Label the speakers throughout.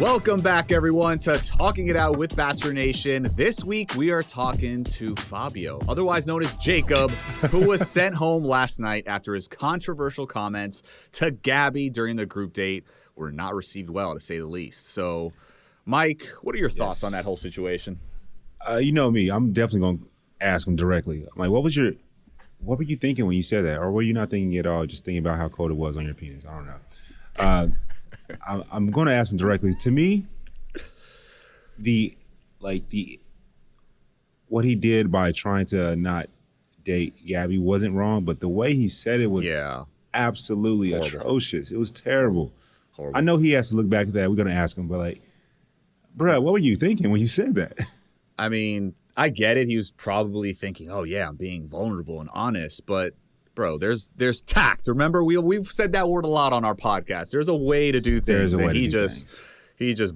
Speaker 1: Welcome back, everyone, to Talking It Out with Bachelor Nation. This week, we are talking to Fabio, otherwise known as Jacob, who was sent home last night after his controversial comments to Gabby during the group date were not received well, to say the least. So, Mike, what are your thoughts on that whole situation?
Speaker 2: You know me. I'm definitely going to ask him directly. I'm like, what were you thinking when you said that? Or were you not thinking at all, just thinking about how cold it was on your penis? I don't know. I'm going to ask him directly. To me, what he did by trying to not date Gabby wasn't wrong, but the way he said it was absolutely atrocious. It was terrible. Horrible. I know he has to look back at that. We're going to ask him, but like, bruh, what were you thinking when you said that?
Speaker 1: I mean, I get it. He was probably thinking, oh, yeah, I'm being vulnerable and honest, but bro, there's tact. Remember, we've said that word a lot on our podcast. There's a way to do things, and he just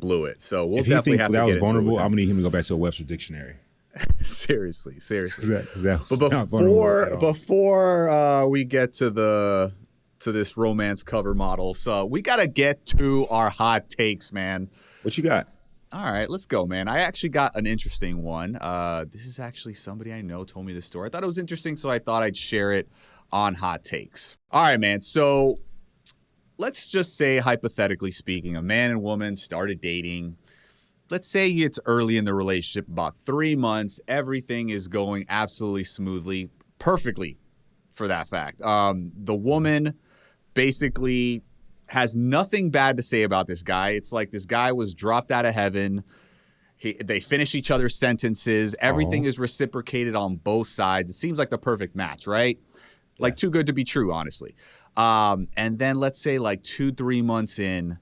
Speaker 1: blew it. So we'll definitely have to get into it. If he thinks that was vulnerable, I'm gonna need him to go back to a Webster dictionary. seriously. But before we get to this romance cover model, so we gotta get to our hot takes, man.
Speaker 2: What you got?
Speaker 1: All right, let's go, man. I actually got an interesting one. This is actually somebody I know told me this story. I thought it was interesting, so I thought I'd share it on Hot Takes. All right, man. So let's just say, hypothetically speaking, a man and woman started dating. Let's say it's early in the relationship, about 3 months. Everything is going absolutely smoothly, perfectly for that fact. The woman basically has nothing bad to say about this guy. It's like this guy was dropped out of heaven. They finish each other's sentences. Everything is reciprocated on both sides. It seems like the perfect match, right? Like too good to be true, honestly. And then let's say like 2-3 months in,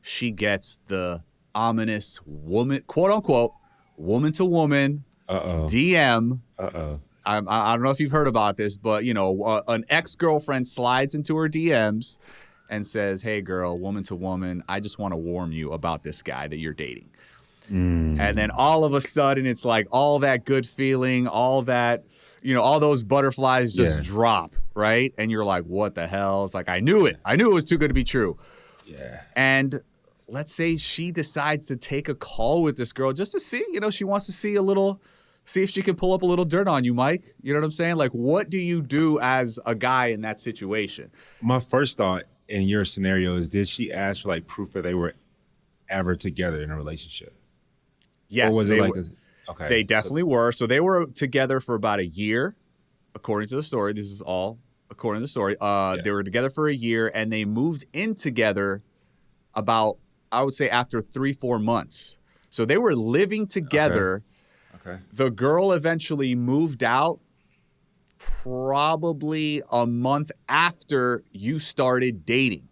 Speaker 1: she gets the ominous woman, quote unquote, woman to woman DM. I don't know if you've heard about this, but you know, an ex-girlfriend slides into her DMs and says, hey girl, woman to woman, I just want to warn you about this guy that you're dating. And then all of a sudden it's like all that good feeling, all that, you know, all those butterflies just drop, right? And you're like, what the hell? It's like, I knew it was too good to be true. Yeah. And let's say she decides to take a call with this girl just to see, you know, she wants to see if she can pull up a little dirt on you, Mike. You know what I'm saying? Like, what do you do as a guy in that situation?
Speaker 2: My first thought in your scenario is, did she ask for like proof that they were ever together in a relationship?
Speaker 1: Yes.
Speaker 2: Or was it like
Speaker 1: okay. They definitely were. So they were together for about a year, according to the story. This is all according to the story. They were together for a year, and they moved in together about, I would say, after 3-4 months. So they were living together.
Speaker 2: Okay.
Speaker 1: The girl eventually moved out probably a month after you started dating.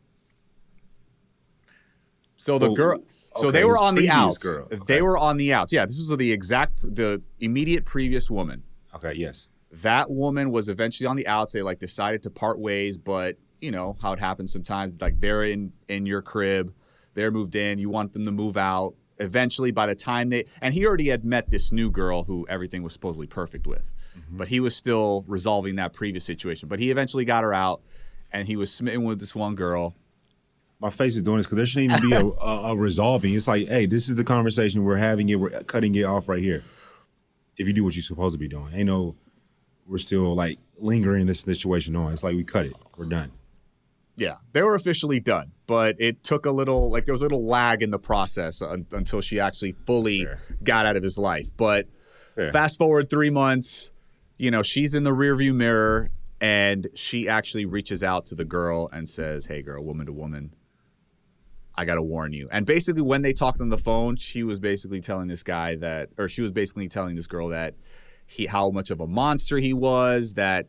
Speaker 1: So the girl... So they were on the outs. They were on the outs. Yeah, this was the immediate previous woman.
Speaker 2: Okay, yes.
Speaker 1: That woman was eventually on the outs. They like decided to part ways, but you know how it happens sometimes. Like they're in your crib, they're moved in. You want them to move out. Eventually, by the time and he already had met this new girl who everything was supposedly perfect with, but he was still resolving that previous situation. But he eventually got her out, and he was smitten with this one girl.
Speaker 2: My face is doing this because there shouldn't even be a resolving. It's like, hey, this is the conversation we're having. We're cutting it off right here. If you do what you're supposed to be doing. Ain't no, we're still like lingering this situation on. It's like we cut it. We're done.
Speaker 1: Yeah, they were officially done. But it took there was a little lag in the process until she actually fully got out of his life. But fast forward 3 months, you know, she's in the rearview mirror, and she actually reaches out to the girl and says, hey girl, woman to woman, I got to warn you. And basically when they talked on the phone, she was basically telling this girl that how much of a monster he was, that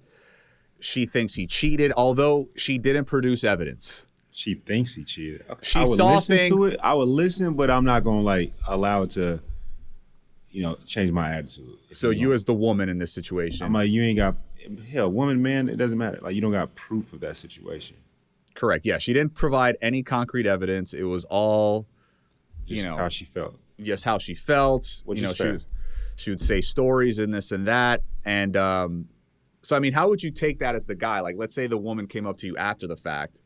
Speaker 1: she thinks he cheated, although she didn't produce evidence.
Speaker 2: She thinks he cheated. Okay.
Speaker 1: She saw things.
Speaker 2: To it. I would listen, but I'm not going to like allow it to, you know, change my attitude.
Speaker 1: So you as the woman in this situation.
Speaker 2: I'm like, you ain't got, hell, woman, man, it doesn't matter. Like you don't got proof of that situation.
Speaker 1: Correct. Yeah, she didn't provide any concrete evidence. It was all,
Speaker 2: just how she felt.
Speaker 1: Yes, how she felt.
Speaker 2: Which is fair.
Speaker 1: She would say stories and this and that. And so, I mean, how would you take that as the guy? Like, let's say the woman came up to you after the fact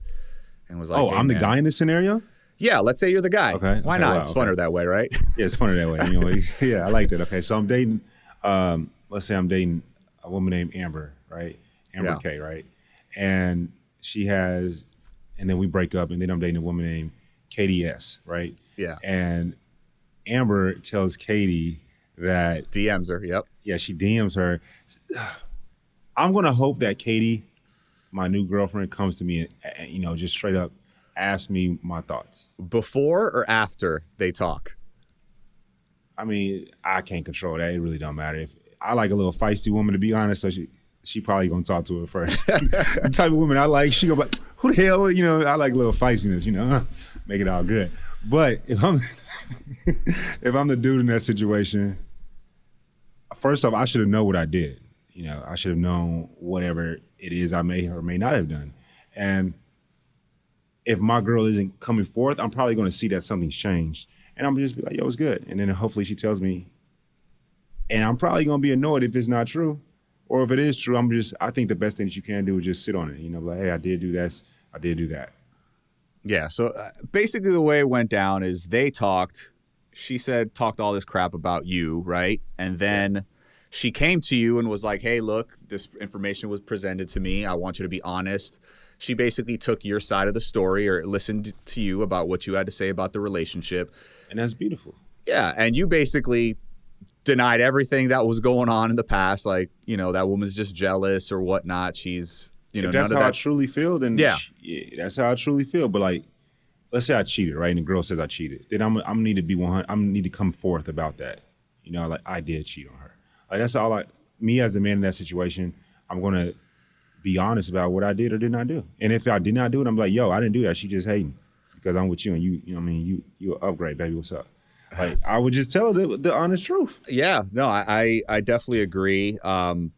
Speaker 1: and was like,
Speaker 2: "Oh,
Speaker 1: hey,
Speaker 2: I'm
Speaker 1: man.
Speaker 2: the guy in this scenario."
Speaker 1: Yeah, let's say you're the guy.
Speaker 2: Okay.
Speaker 1: Why not? It's funner that way, right?
Speaker 2: Yeah, it's funner that way. Anyway, yeah, I like that. Okay, so I'm dating, let's say I'm dating a woman named Amber, right? Amber K, right? And and then we break up, and then I'm dating a woman named Katie S, right?
Speaker 1: Yeah.
Speaker 2: And Amber tells Katie that...
Speaker 1: DMs her, yep.
Speaker 2: Yeah, she DMs her. I'm going to hope that Katie, my new girlfriend, comes to me and, just straight up ask me my thoughts.
Speaker 1: Before or after they talk?
Speaker 2: I mean, I can't control that. It really don't matter. If I like a little feisty woman, to be honest, so she probably gonna talk to her first. The type of woman I like, she gonna be like, who the hell, I like a little feistiness, make it all good. But if I'm the dude in that situation, first off, I should have known what I did. I should have known whatever it is I may or may not have done. And if my girl isn't coming forth, I'm probably going to see that something's changed. And I'm going to just be like, yo, it's good. And then hopefully she tells me. And I'm probably going to be annoyed if it's not true. Or if it is true, I think the best thing that you can do is just sit on it. Like, hey, I did do this. I did do that.
Speaker 1: Yeah. So basically the way it went down is they talked. She talked all this crap about you, right? And then she came to you and was like, hey, look, this information was presented to me. I want you to be honest. She basically took your side of the story or listened to you about what you had to say about the relationship.
Speaker 2: And that's beautiful.
Speaker 1: Yeah. And you basically denied everything that was going on in the past. Like, that woman's just jealous or whatnot. She's,
Speaker 2: if that's how I truly feel, then that's how I truly feel. But like, let's say I cheated, right? And the girl says I cheated. Then I'm gonna need to be 100. I'm gonna need to come forth about that. Like I did cheat on her. Like that's all me as a man in that situation, I'm gonna be honest about what I did or did not do. And if I did not do it, I'm like, yo, I didn't do that. She just hating because I'm with you and you an upgrade, baby. What's up? Like I would just tell her the honest truth.
Speaker 1: Yeah, no, I definitely agree. And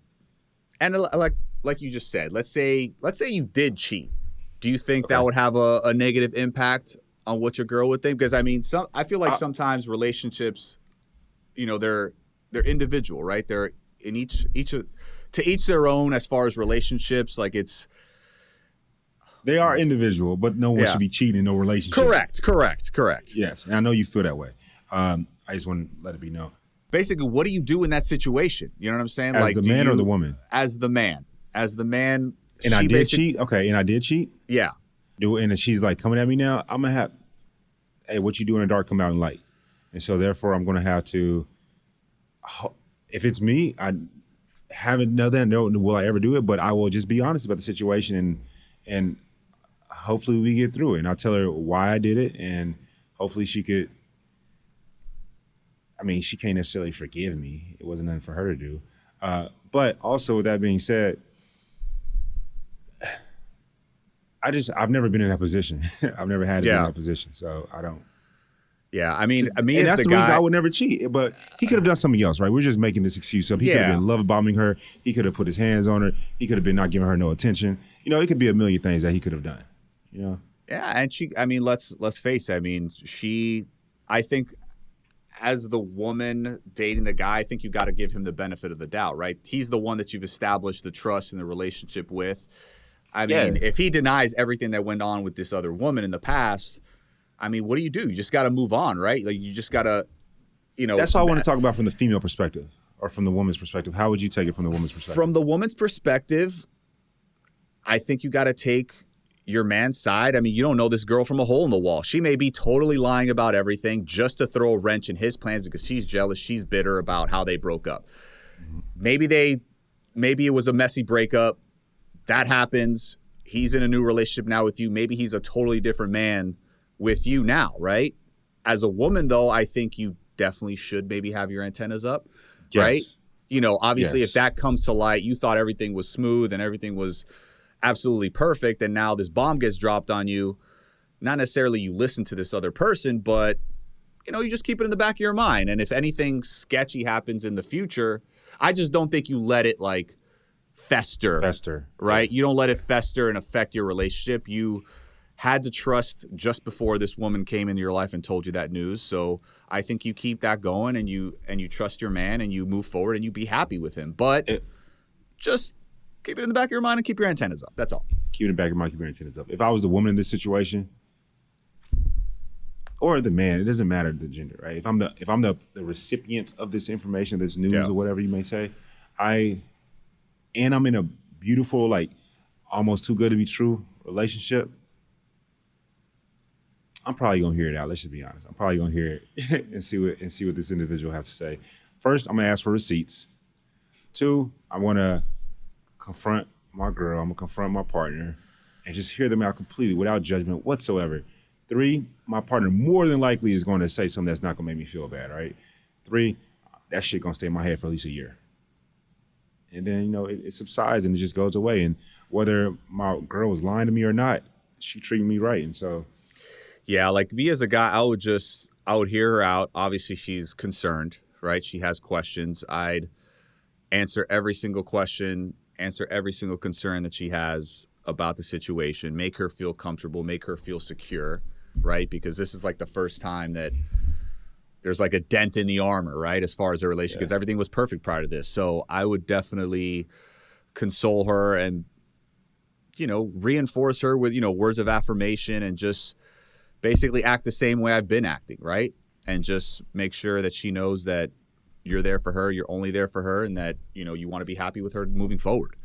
Speaker 1: like you just said, let's say you did cheat. Do you think that would have a negative impact on what your girl would think? Because I feel like sometimes relationships, they're individual, right? They're in to each their own as far as relationships. Like
Speaker 2: they are individual, but no one should be cheating in no relationship.
Speaker 1: Correct.
Speaker 2: Yes, and I know you feel that way. I just want to let it be known.
Speaker 1: Basically, what do you do in that situation? You know what I'm saying?
Speaker 2: As the man or the woman?
Speaker 1: As the man.
Speaker 2: And I did cheat? Okay, and I did cheat?
Speaker 1: Yeah.
Speaker 2: And she's like coming at me now, I'm going to have, hey, what you do in the dark, come out in light. And so therefore, I'm going to have to, if it's me, I haven't know that, no, will I ever do it? But I will just be honest about the situation and hopefully we get through it. And I'll tell her why I did it and hopefully she could, she can't necessarily forgive me. It wasn't nothing for her to do. But also with that being said, I've never been in that position. I've never had to be in that position, so I don't.
Speaker 1: Yeah, I mean,
Speaker 2: and that's the reason I would never cheat. But he could have done something else, right? We're just making this excuse up. He could have been love bombing her. He could have put his hands on her. He could have been not giving her no attention. It could be a million things that he could have done. Yeah,
Speaker 1: and she. Let's face it. I think, as the woman dating the guy, I think you got to give him the benefit of the doubt, right? He's the one that you've established the trust and the relationship with. If he denies everything that went on with this other woman in the past, what do? You just got to move on, right? Like you just got to,
Speaker 2: That's what I want to talk about from the female perspective or from the woman's perspective. How would you take it from the woman's perspective?
Speaker 1: From the woman's perspective, I think you got to take your man's side. You don't know this girl from a hole in the wall. She may be totally lying about everything just to throw a wrench in his plans because she's jealous. She's bitter about how they broke up. Mm-hmm. Maybe it was a messy breakup. That happens. He's in a new relationship now with you. Maybe he's a totally different man with you now, right? As a woman, though, I think you definitely should maybe have your antennas up, right? Obviously, if that comes to light, you thought everything was smooth and everything was absolutely perfect, and now this bomb gets dropped on you. Not necessarily you listen to this other person, but, you just keep it in the back of your mind. And if anything sketchy happens in the future, I just don't think you let it, fester, right? You don't let it fester and affect your relationship. You had to trust just before this woman came into your life and told you that news. So I think you keep that going and you trust your man and you move forward and you be happy with him. But just keep it in the back of your mind and keep your antennas up. That's all.
Speaker 2: Keep it in the back of your mind, keep your antennas up. If I was the woman in this situation, or the man, it doesn't matter the gender, right? If I'm the recipient of this information, this news or whatever you may say, I'm in a beautiful, like almost too good to be true relationship, I'm probably gonna hear it out. Let's just be honest. I'm probably gonna hear it and see what this individual has to say. First, I'm gonna ask for receipts. 2, I wanna confront my girl, I'm gonna confront my partner and just hear them out completely without judgment whatsoever. 3, my partner more than likely is going to say something that's not going to make me feel bad, right? 3, that shit going to stay in my head for at least a year. And then, it subsides and it just goes away. And whether my girl was lying to me or not, she treated me right. And so.
Speaker 1: Yeah, like me as a guy, I would hear her out. Obviously, she's concerned, right? She has questions. I'd answer every single question, answer every single concern that she has about the situation, make her feel comfortable, make her feel secure, right? Because this is like the first time that there's like a dent in the armor, right? As far as their relationship, because everything was perfect prior to this. So I would definitely console her and, reinforce her with, words of affirmation and just basically act the same way I've been acting, right? And just make sure that she knows that you're there for her, you're only there for her, and that, you want to be happy with her moving forward.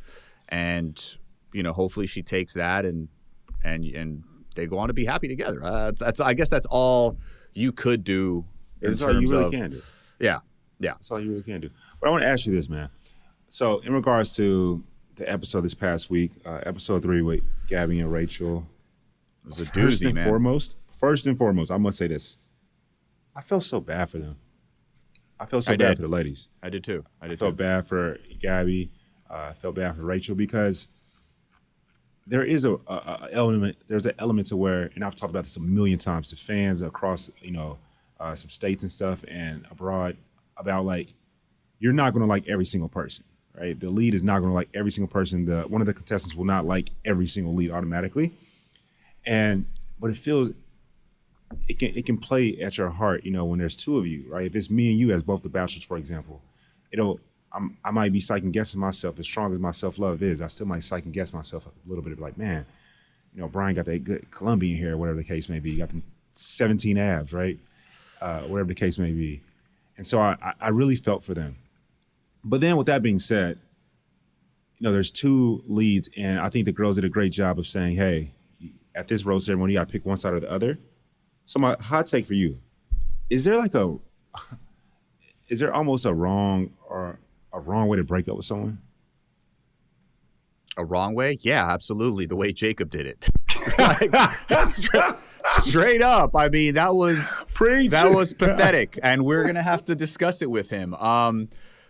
Speaker 1: And, hopefully she takes that and they go on to be happy together. I guess that's all you could do.
Speaker 2: That's all you really can do.
Speaker 1: Yeah.
Speaker 2: That's all you really can do. But I want to ask you this, man. So in regards to the episode this past week, episode 3 with Gabby and Rachel.
Speaker 1: It was a doozy, man.
Speaker 2: First and foremost, I must say this. I felt so bad for them. I felt so bad for the ladies.
Speaker 1: I did too.
Speaker 2: I felt bad for Gabby. I felt bad for Rachel because there is an element to where, and I've talked about this a million times to fans across, some states and stuff and abroad about like, you're not going to like every single person, right? The lead is not going to like every single person. One of the contestants will not like every single lead automatically. But it can play at your heart, when there's 2 of you, right? If it's me and you as both the bachelors, for example, I might be second guessing myself. As strong as my self-love is, I still might second guess myself a little bit of like, man, Bryan got that good Colombian hair, whatever the case may be. He got them 17 abs, right? Whatever the case may be. And so I really felt for them. But then with that being said, there's 2 leads, and I think the girls did a great job of saying, hey, at this rose ceremony, you got to pick one side or the other. So my hot take for you, is there almost a wrong way to break up with someone?
Speaker 1: A wrong way? Yeah, absolutely. The way Jacob did it. Straight up. I mean, that was pathetic, and we're going to have to discuss it with him.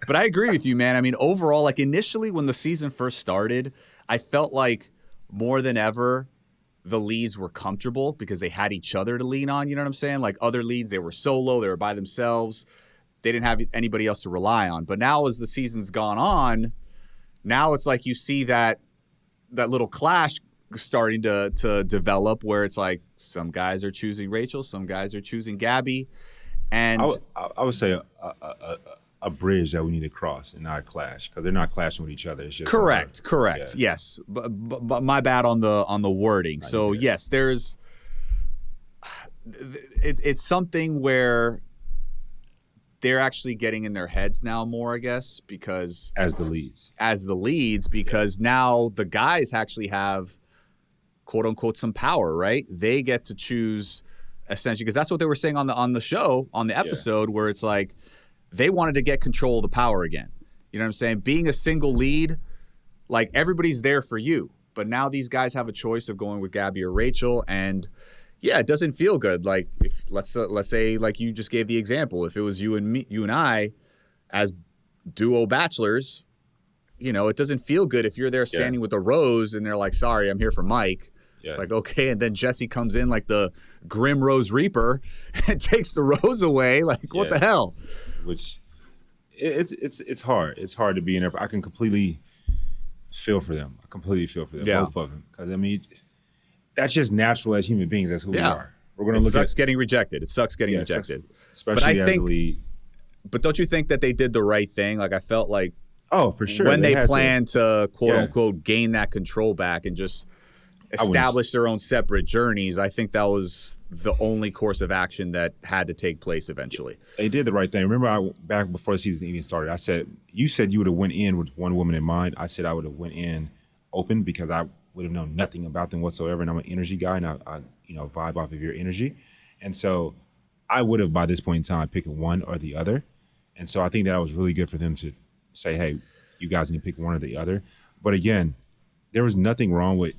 Speaker 1: But I agree with you, man. I mean, overall, like initially when the season first started, I felt like more than ever, the leads were comfortable because they had each other to lean on. You know what I'm saying? Like other leads, they were solo, they were by themselves. They didn't have anybody else to rely on. But now as the season's gone on, now it's like you see that little clash starting to develop where it's like some guys are choosing Rachel, some guys are choosing Gabby. And
Speaker 2: I would say a bridge that we need to cross and not a clash, because they're not clashing with each other. It's just
Speaker 1: correct. Yeah. Yes. But my bad on the wording. So yes, it's something where they're actually getting in their heads now more, I guess, because
Speaker 2: as the leads,
Speaker 1: because now the guys actually have quote unquote some power, right? They get to choose essentially, because that's what they were saying on the show, on the episode, where it's like they wanted to get control of the power again. You know what I'm saying? Being a single lead, like everybody's there for you, but now these guys have a choice of going with Gabby or Rachel, and yeah, it doesn't feel good. Like if let's say, like you just gave the example, if it was you and I as duo bachelors, it doesn't feel good if you're there standing with a rose and they're like, sorry, I'm here for Mike. Yeah. It's like, okay, and then Jesse comes in like the Grim Rose Reaper and takes the rose away. Like, what the hell?
Speaker 2: Which it's hard. It's hard to be in there. I can completely feel for them. Both of them. Because I mean, that's just natural as human beings. That's who we are. We're gonna look at
Speaker 1: getting rejected. It sucks getting rejected,
Speaker 2: especially as a lead.
Speaker 1: But don't you think that they did the right thing? Like I felt like,
Speaker 2: oh, for sure,
Speaker 1: when they planned to quote unquote gain that control back and just establish their own separate journeys. I think that was the only course of action that had to take place eventually.
Speaker 2: They did the right thing. Remember, back before the season even started, I said, you said you would have went in with one woman in mind. I said I would have went in open because I would have known nothing about them whatsoever. And I'm an energy guy, and I vibe off of your energy. And so I would have, by this point in time, picked one or the other. And so I think that was really good for them to say, hey, you guys need to pick one or the other. But again, there was nothing wrong with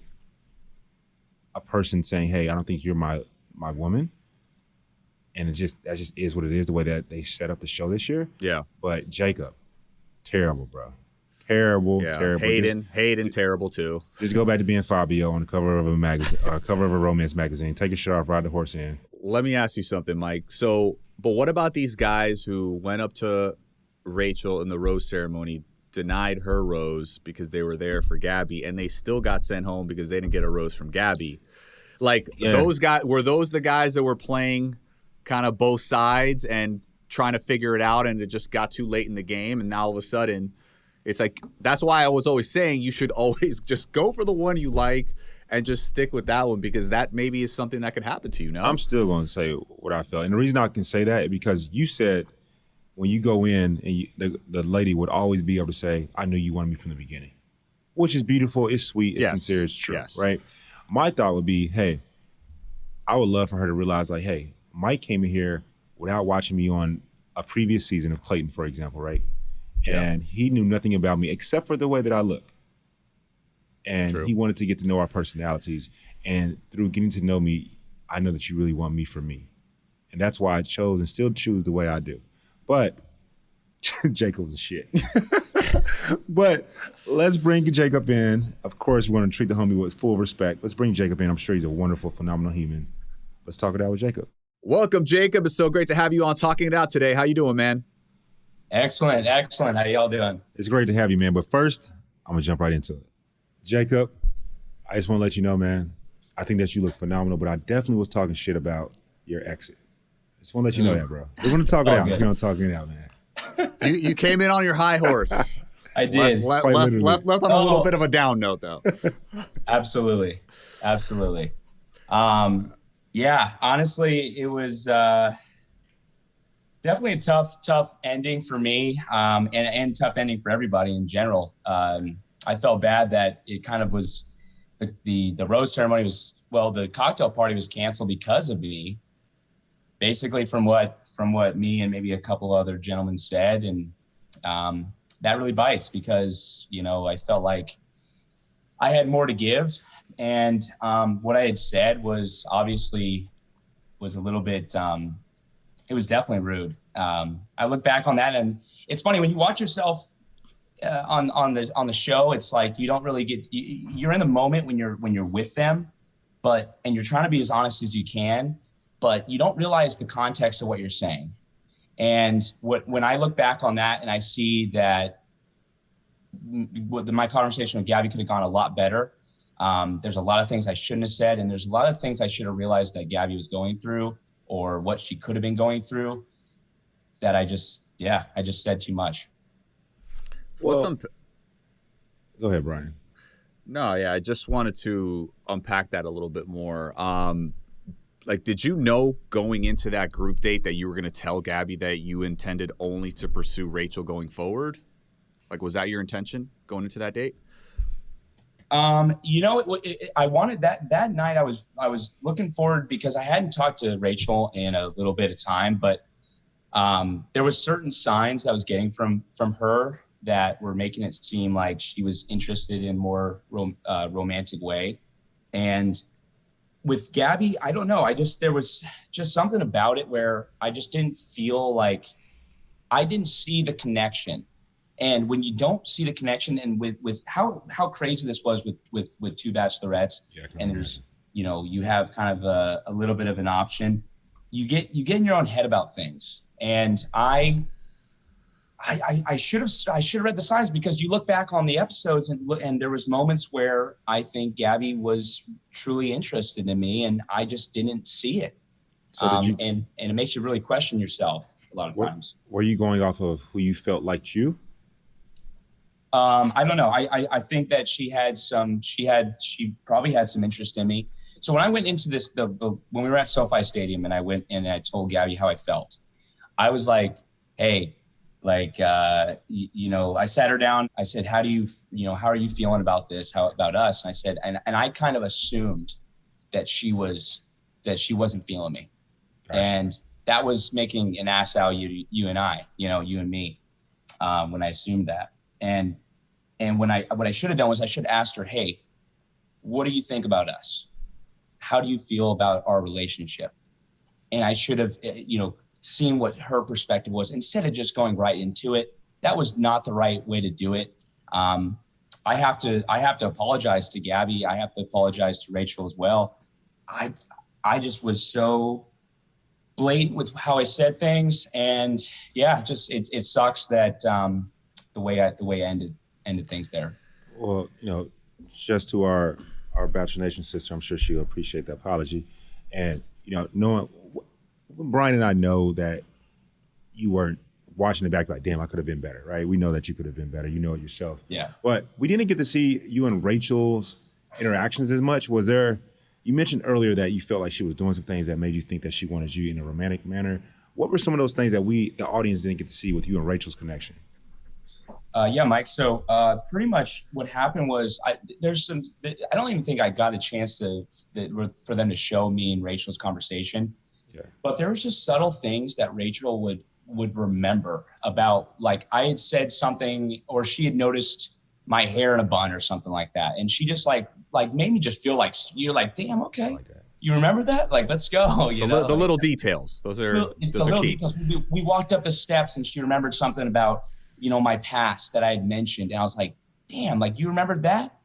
Speaker 2: a person saying, hey, I don't think you're my woman. And that just is what it is, the way that they set up the show this year.
Speaker 1: Yeah.
Speaker 2: But Jacob, terrible, bro. Terrible.
Speaker 1: Hayden, terrible too.
Speaker 2: Just go back to being Fabio on the cover of a magazine, cover of a romance magazine. Take your shirt off, ride the horse in.
Speaker 1: Let me ask you something, Mike. So, but what about these guys who went up to Rachel in the rose ceremony, denied her rose because they were there for Gabby, and they still got sent home because they didn't get a rose from Gabby? Like, those guys, were those the guys that were playing kind of both sides and trying to figure it out, and it just got too late in the game, and now all of a sudden it's like, that's why I was always saying you should always just go for the one you like and just stick with that one, because that maybe is something that could happen to you. No,
Speaker 2: I'm still going to say what I felt, and the reason I can say that is because you said when you go in, and the lady would always be able to say, I knew you wanted me from the beginning, which is beautiful, it's sweet, it's sincere, it's true, right? My thought would be, hey, I would love for her to realize, like, hey, Mike came in here without watching me on a previous season of Clayton, for example, right? And he knew nothing about me except for the way that I look. And he wanted to get to know our personalities. And through getting to know me, I know that you really want me for me. And that's why I chose and still choose the way I do. But Jacob was a shit. But let's bring Jacob in. Of course, we're going to treat the homie with full respect. Let's bring Jacob in. I'm sure he's a wonderful, phenomenal human. Let's talk it out with Jacob.
Speaker 1: Welcome, Jacob. It's so great to have you on Talking It Out today. How you doing, man?
Speaker 3: Excellent. How y'all doing?
Speaker 2: It's great to have you, man. But first, I'm going to jump right into it. Jacob, I just want to let you know, man, I think that you look phenomenal, but I definitely was talking shit about your exit. Just want to let you know that, bro. We're going to talk it out. We're going to talk it out, man.
Speaker 1: You came in on your high horse.
Speaker 3: I did.
Speaker 1: Left on a little bit of a down note, though.
Speaker 3: Absolutely. Yeah, honestly, it was definitely a tough ending for me, and tough ending for everybody in general. I felt bad that it kind of was the rose ceremony was, well, the cocktail party was canceled because of me, basically from what me and maybe a couple other gentlemen said, and that really bites because, I felt like I had more to give, and what I had said was obviously was a little bit it was definitely rude. I look back on that, and it's funny when you watch yourself on the show. It's like you don't really get, you're in the moment when you're with them, and you're trying to be as honest as you can, but you don't realize the context of what you're saying. And when I look back on that and I see that my conversation with Gabby could have gone a lot better. There's a lot of things I shouldn't have said, and there's a lot of things I should have realized that Gabby was going through, or what she could have been going through, that I just said too much.
Speaker 2: Go ahead, Bryan.
Speaker 1: No, yeah, I just wanted to unpack that a little bit more. Did you know going into that group date that you were going to tell Gabby that you intended only to pursue Rachel going forward? Like, was that your intention going into that date?
Speaker 3: I wanted that night. I was looking forward because I hadn't talked to Rachel in a little bit of time, but there was certain signs I was getting from her that were making it seem like she was interested in more romantic way. And with Gabby, I don't know. There was just something about it where I just didn't feel like I didn't see the connection. And when you don't see the connection, and with how crazy this was with two bachelorettes, and there's, you have kind of a little bit of an option, you get in your own head about things. And I should have read the signs, because you look back on the episodes and there was moments where I think Gabby was truly interested in me, and I just didn't see it. So and it makes you really question yourself a lot of times.
Speaker 2: Were you going off of who you felt liked you?
Speaker 3: I don't know. I think that she probably had some interest in me. So when I went into this, when we were at SoFi Stadium and I went and I told Gabby how I felt, I was like, hey, like, I sat her down. I said, how are you feeling about this? How about us? And I said, and I kind of assumed that she wasn't feeling me. Gotcha. And that was making an ass out of you and I, you and me, when I assumed that. And what I should have done was I should have asked her, hey, what do you think about us? How do you feel about our relationship? And I should have, seen what her perspective was instead of just going right into it. That was not the right way to do it. I have to apologize to Gabby. I have to apologize to Rachel as well. I just was so blatant with how I said things, and yeah, just it sucks that the way I ended things there.
Speaker 2: Well, just to our Bachelor Nation sister, I'm sure she'll appreciate the apology, and knowing Bryan and I know that you weren't watching it back like, damn, I could have been better, right? We know that you could have been better. You know it yourself.
Speaker 3: Yeah.
Speaker 2: But we didn't get to see you and Rachel's interactions as much. Was there? You mentioned earlier that you felt like she was doing some things that made you think that she wanted you in a romantic manner. What were some of those things that the audience didn't get to see with you and Rachel's connection?
Speaker 3: Yeah, Mike. So pretty much what happened was I don't even think I got a chance for them to show me and Rachel's conversation. Yeah. But there was just subtle things that Rachel would remember about, like I had said something or she had noticed my hair in a bun or something like that. And she just like made me just feel like, you're like, damn, okay. Like you remember that? Like, let's go.
Speaker 1: The little details. Those are key.
Speaker 3: We walked up the steps and she remembered something about, my past that I had mentioned. And I was like, damn, like you remembered that?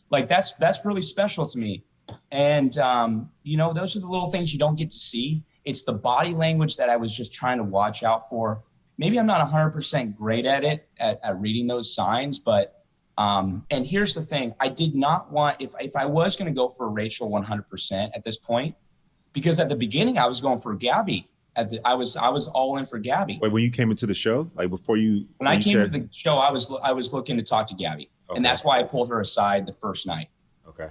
Speaker 3: Like, that's really special to me. And, those are the little things you don't get to see. It's the body language that I was just trying to watch out for. Maybe I'm not 100% great at it, at reading those signs, but, and here's the thing. I did not want, if I was going to go for Rachel 100% at this point, because at the beginning I was going for Gabby. I was all in for Gabby.
Speaker 2: Wait, when you came into the show, like before you,
Speaker 3: when I came to the show, I was looking to talk to Gabby. Okay. And that's why I pulled her aside the first night.
Speaker 2: Okay.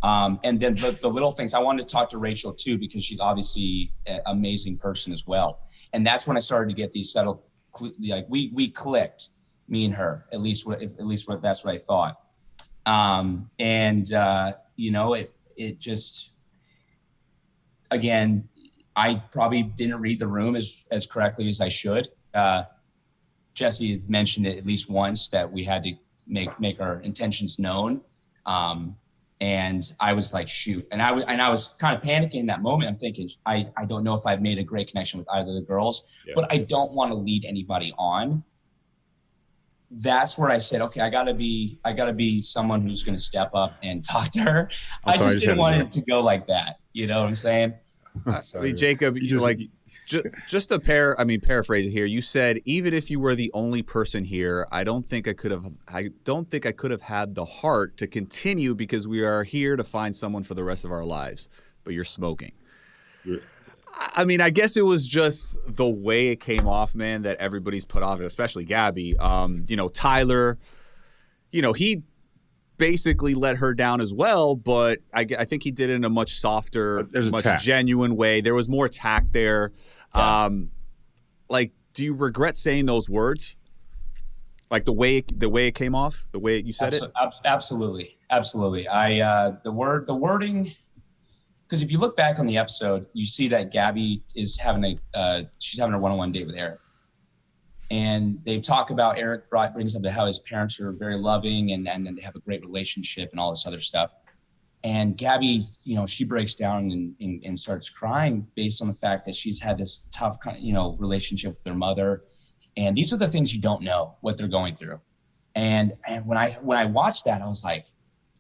Speaker 3: And then the little things, I wanted to talk to Rachel too, because she's obviously an amazing person as well. And that's when I started to get these subtle, like we clicked, me and her, at least that's what I thought. It just, again, I probably didn't read the room as correctly as I should. Jesse had mentioned it at least once that we had to make our intentions known. And I was like, shoot. And I was kind of panicking in that moment. I'm thinking, I don't know if I've made a great connection with either of the girls, but I don't want to lead anybody on. That's where I said, okay, I gotta be someone who's going to step up and talk to her. I just didn't want it to go like that. You know what I'm saying?
Speaker 1: I mean, Jacob, just to paraphrase it here. You said, even if you were the only person here, I don't think I could have had the heart to continue because we are here to find someone for the rest of our lives. But you're smoking. Yeah. I mean, I guess it was just the way it came off, man, that everybody's put off, especially Gabby. Tyler, he basically let her down as well, but I think he did it in a much softer, much genuine way. There was more tact there. Yeah. Do you regret saying those words? Like the way it came off, the way you said it?
Speaker 3: Absolutely. The wording, because if you look back on the episode, you see that Gabby is having a one-on-one date with Eric. And they talk about, Eric brings up how his parents are very loving and then they have a great relationship and all this other stuff. And Gabby, she breaks down and starts crying based on the fact that she's had this tough, relationship with her mother. And these are the things you don't know what they're going through. And when I watched that, I was like,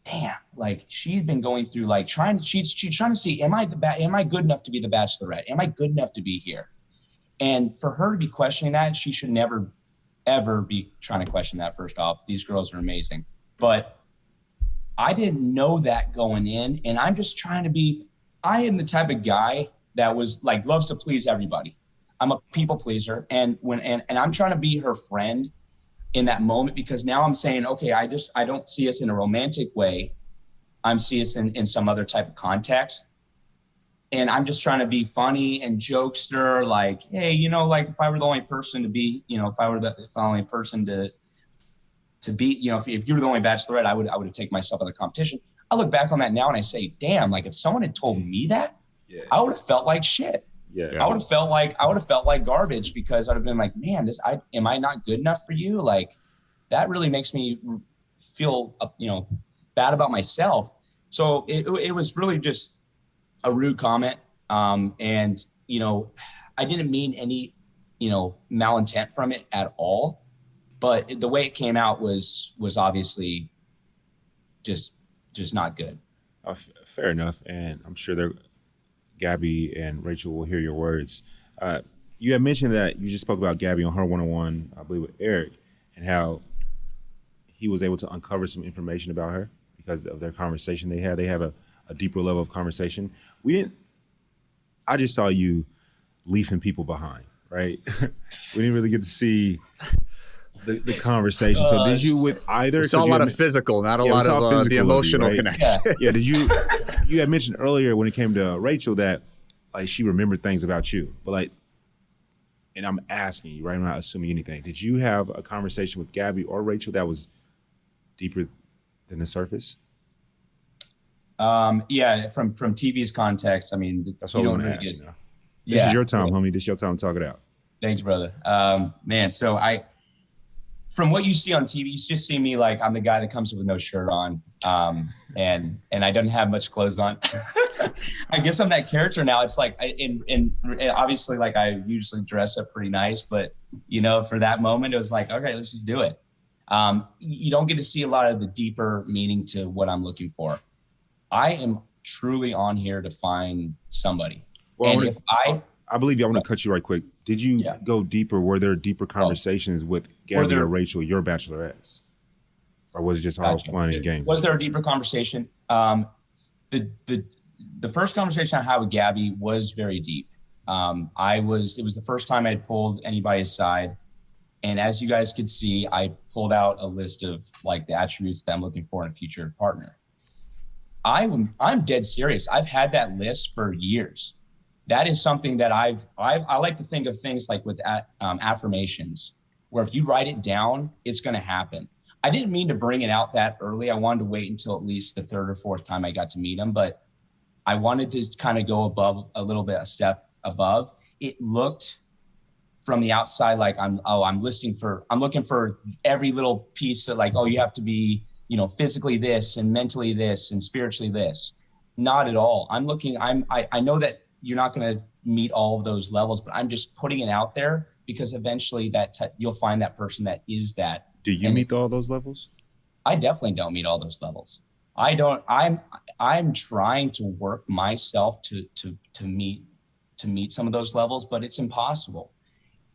Speaker 3: damn, like she had been going through she's trying to see, am I good enough to be the Bachelorette? Am I good enough to be here? And for her to be questioning that, she should never, ever be trying to question that. First off, these girls are amazing. But I didn't know that going in. And I'm just trying to I am the type of guy that was loves to please everybody. I'm a people pleaser. And I'm trying to be her friend in that moment, because now I'm saying, okay, I don't see us in a romantic way. I'm seeing us in some other type of context. And I'm just trying to be funny and jokester, like, hey, you know, like if I were the only person to be, you know, if I were the only person to be, you know, if you were the only Bachelorette, I would have taken myself out of the competition. I look back on that now and I say, damn, like if someone had told me that, I would have felt like shit.
Speaker 2: Yeah.
Speaker 3: I would have felt like garbage, because I'd have been like, man, am I not good enough for you? Like that really makes me feel, you know, bad about myself. So it was really just a rude comment. And, you know, I didn't mean any, you know, malintent from it at all, but the way it came out was obviously just not good.
Speaker 2: Fair enough. And I'm sure Gabby and Rachel will hear your words. You had mentioned that you just spoke about Gabby on her one-on-one, I believe, with Eric, and how he was able to uncover some information about her because of their conversation they had. They have a deeper level of conversation. I just saw you leafing people behind, right? We didn't really get to see the conversation. So did you with either?
Speaker 1: We saw a lot of physical, not a lot of the emotional connection.
Speaker 2: Yeah. Did you had mentioned earlier when it came to Rachel that like she remembered things about you, but like, and I'm asking you, right? I'm not assuming anything. Did you have a conversation with Gabby or Rachel that was deeper than the surface?
Speaker 3: Yeah, from TV's context, I mean,
Speaker 2: that's what I want to ask. You know? This
Speaker 3: Yeah,
Speaker 2: is your time, homie. This is your time to talk it out.
Speaker 3: Thanks, brother. Man, so from what you see on TV, you just see me like I'm the guy that comes with no shirt on, and I don't have much clothes on. I guess I'm that character now. It's like, obviously, like I usually dress up pretty nice, but you know, for that moment, it was like, okay, let's just do it. You don't get to see a lot of the deeper meaning to what I'm looking for. I am truly on here to find somebody.
Speaker 2: Well, and I believe you. I want to cut you right quick. Did you go deeper? Were there deeper conversations with Gabby or Rachel, your bachelorettes? Or was it just all fun and games?
Speaker 3: Was there a deeper conversation? The first conversation I had with Gabby was very deep. It was the first time I had pulled anybody aside. And as you guys could see, I pulled out a list of like the attributes that I'm looking for in a future partner. I'm dead serious. I've had that list for years. That is something that I like to think of things like with affirmations, where if you write it down, it's going to happen. I didn't mean to bring it out that early. I wanted to wait until at least the third or fourth time I got to meet him, but I wanted to kind of go above a little bit, a step above. It looked from the outside like I'm looking for every little piece of like, oh, you have to be, you know, physically this and mentally this and spiritually this. Not at all. I know that you're not going to meet all of those levels, but I'm just putting it out there because eventually you'll find that person that is that.
Speaker 2: Do you meet all those levels?
Speaker 3: I definitely don't meet all those levels. I'm trying to work myself to meet some of those levels, but it's impossible.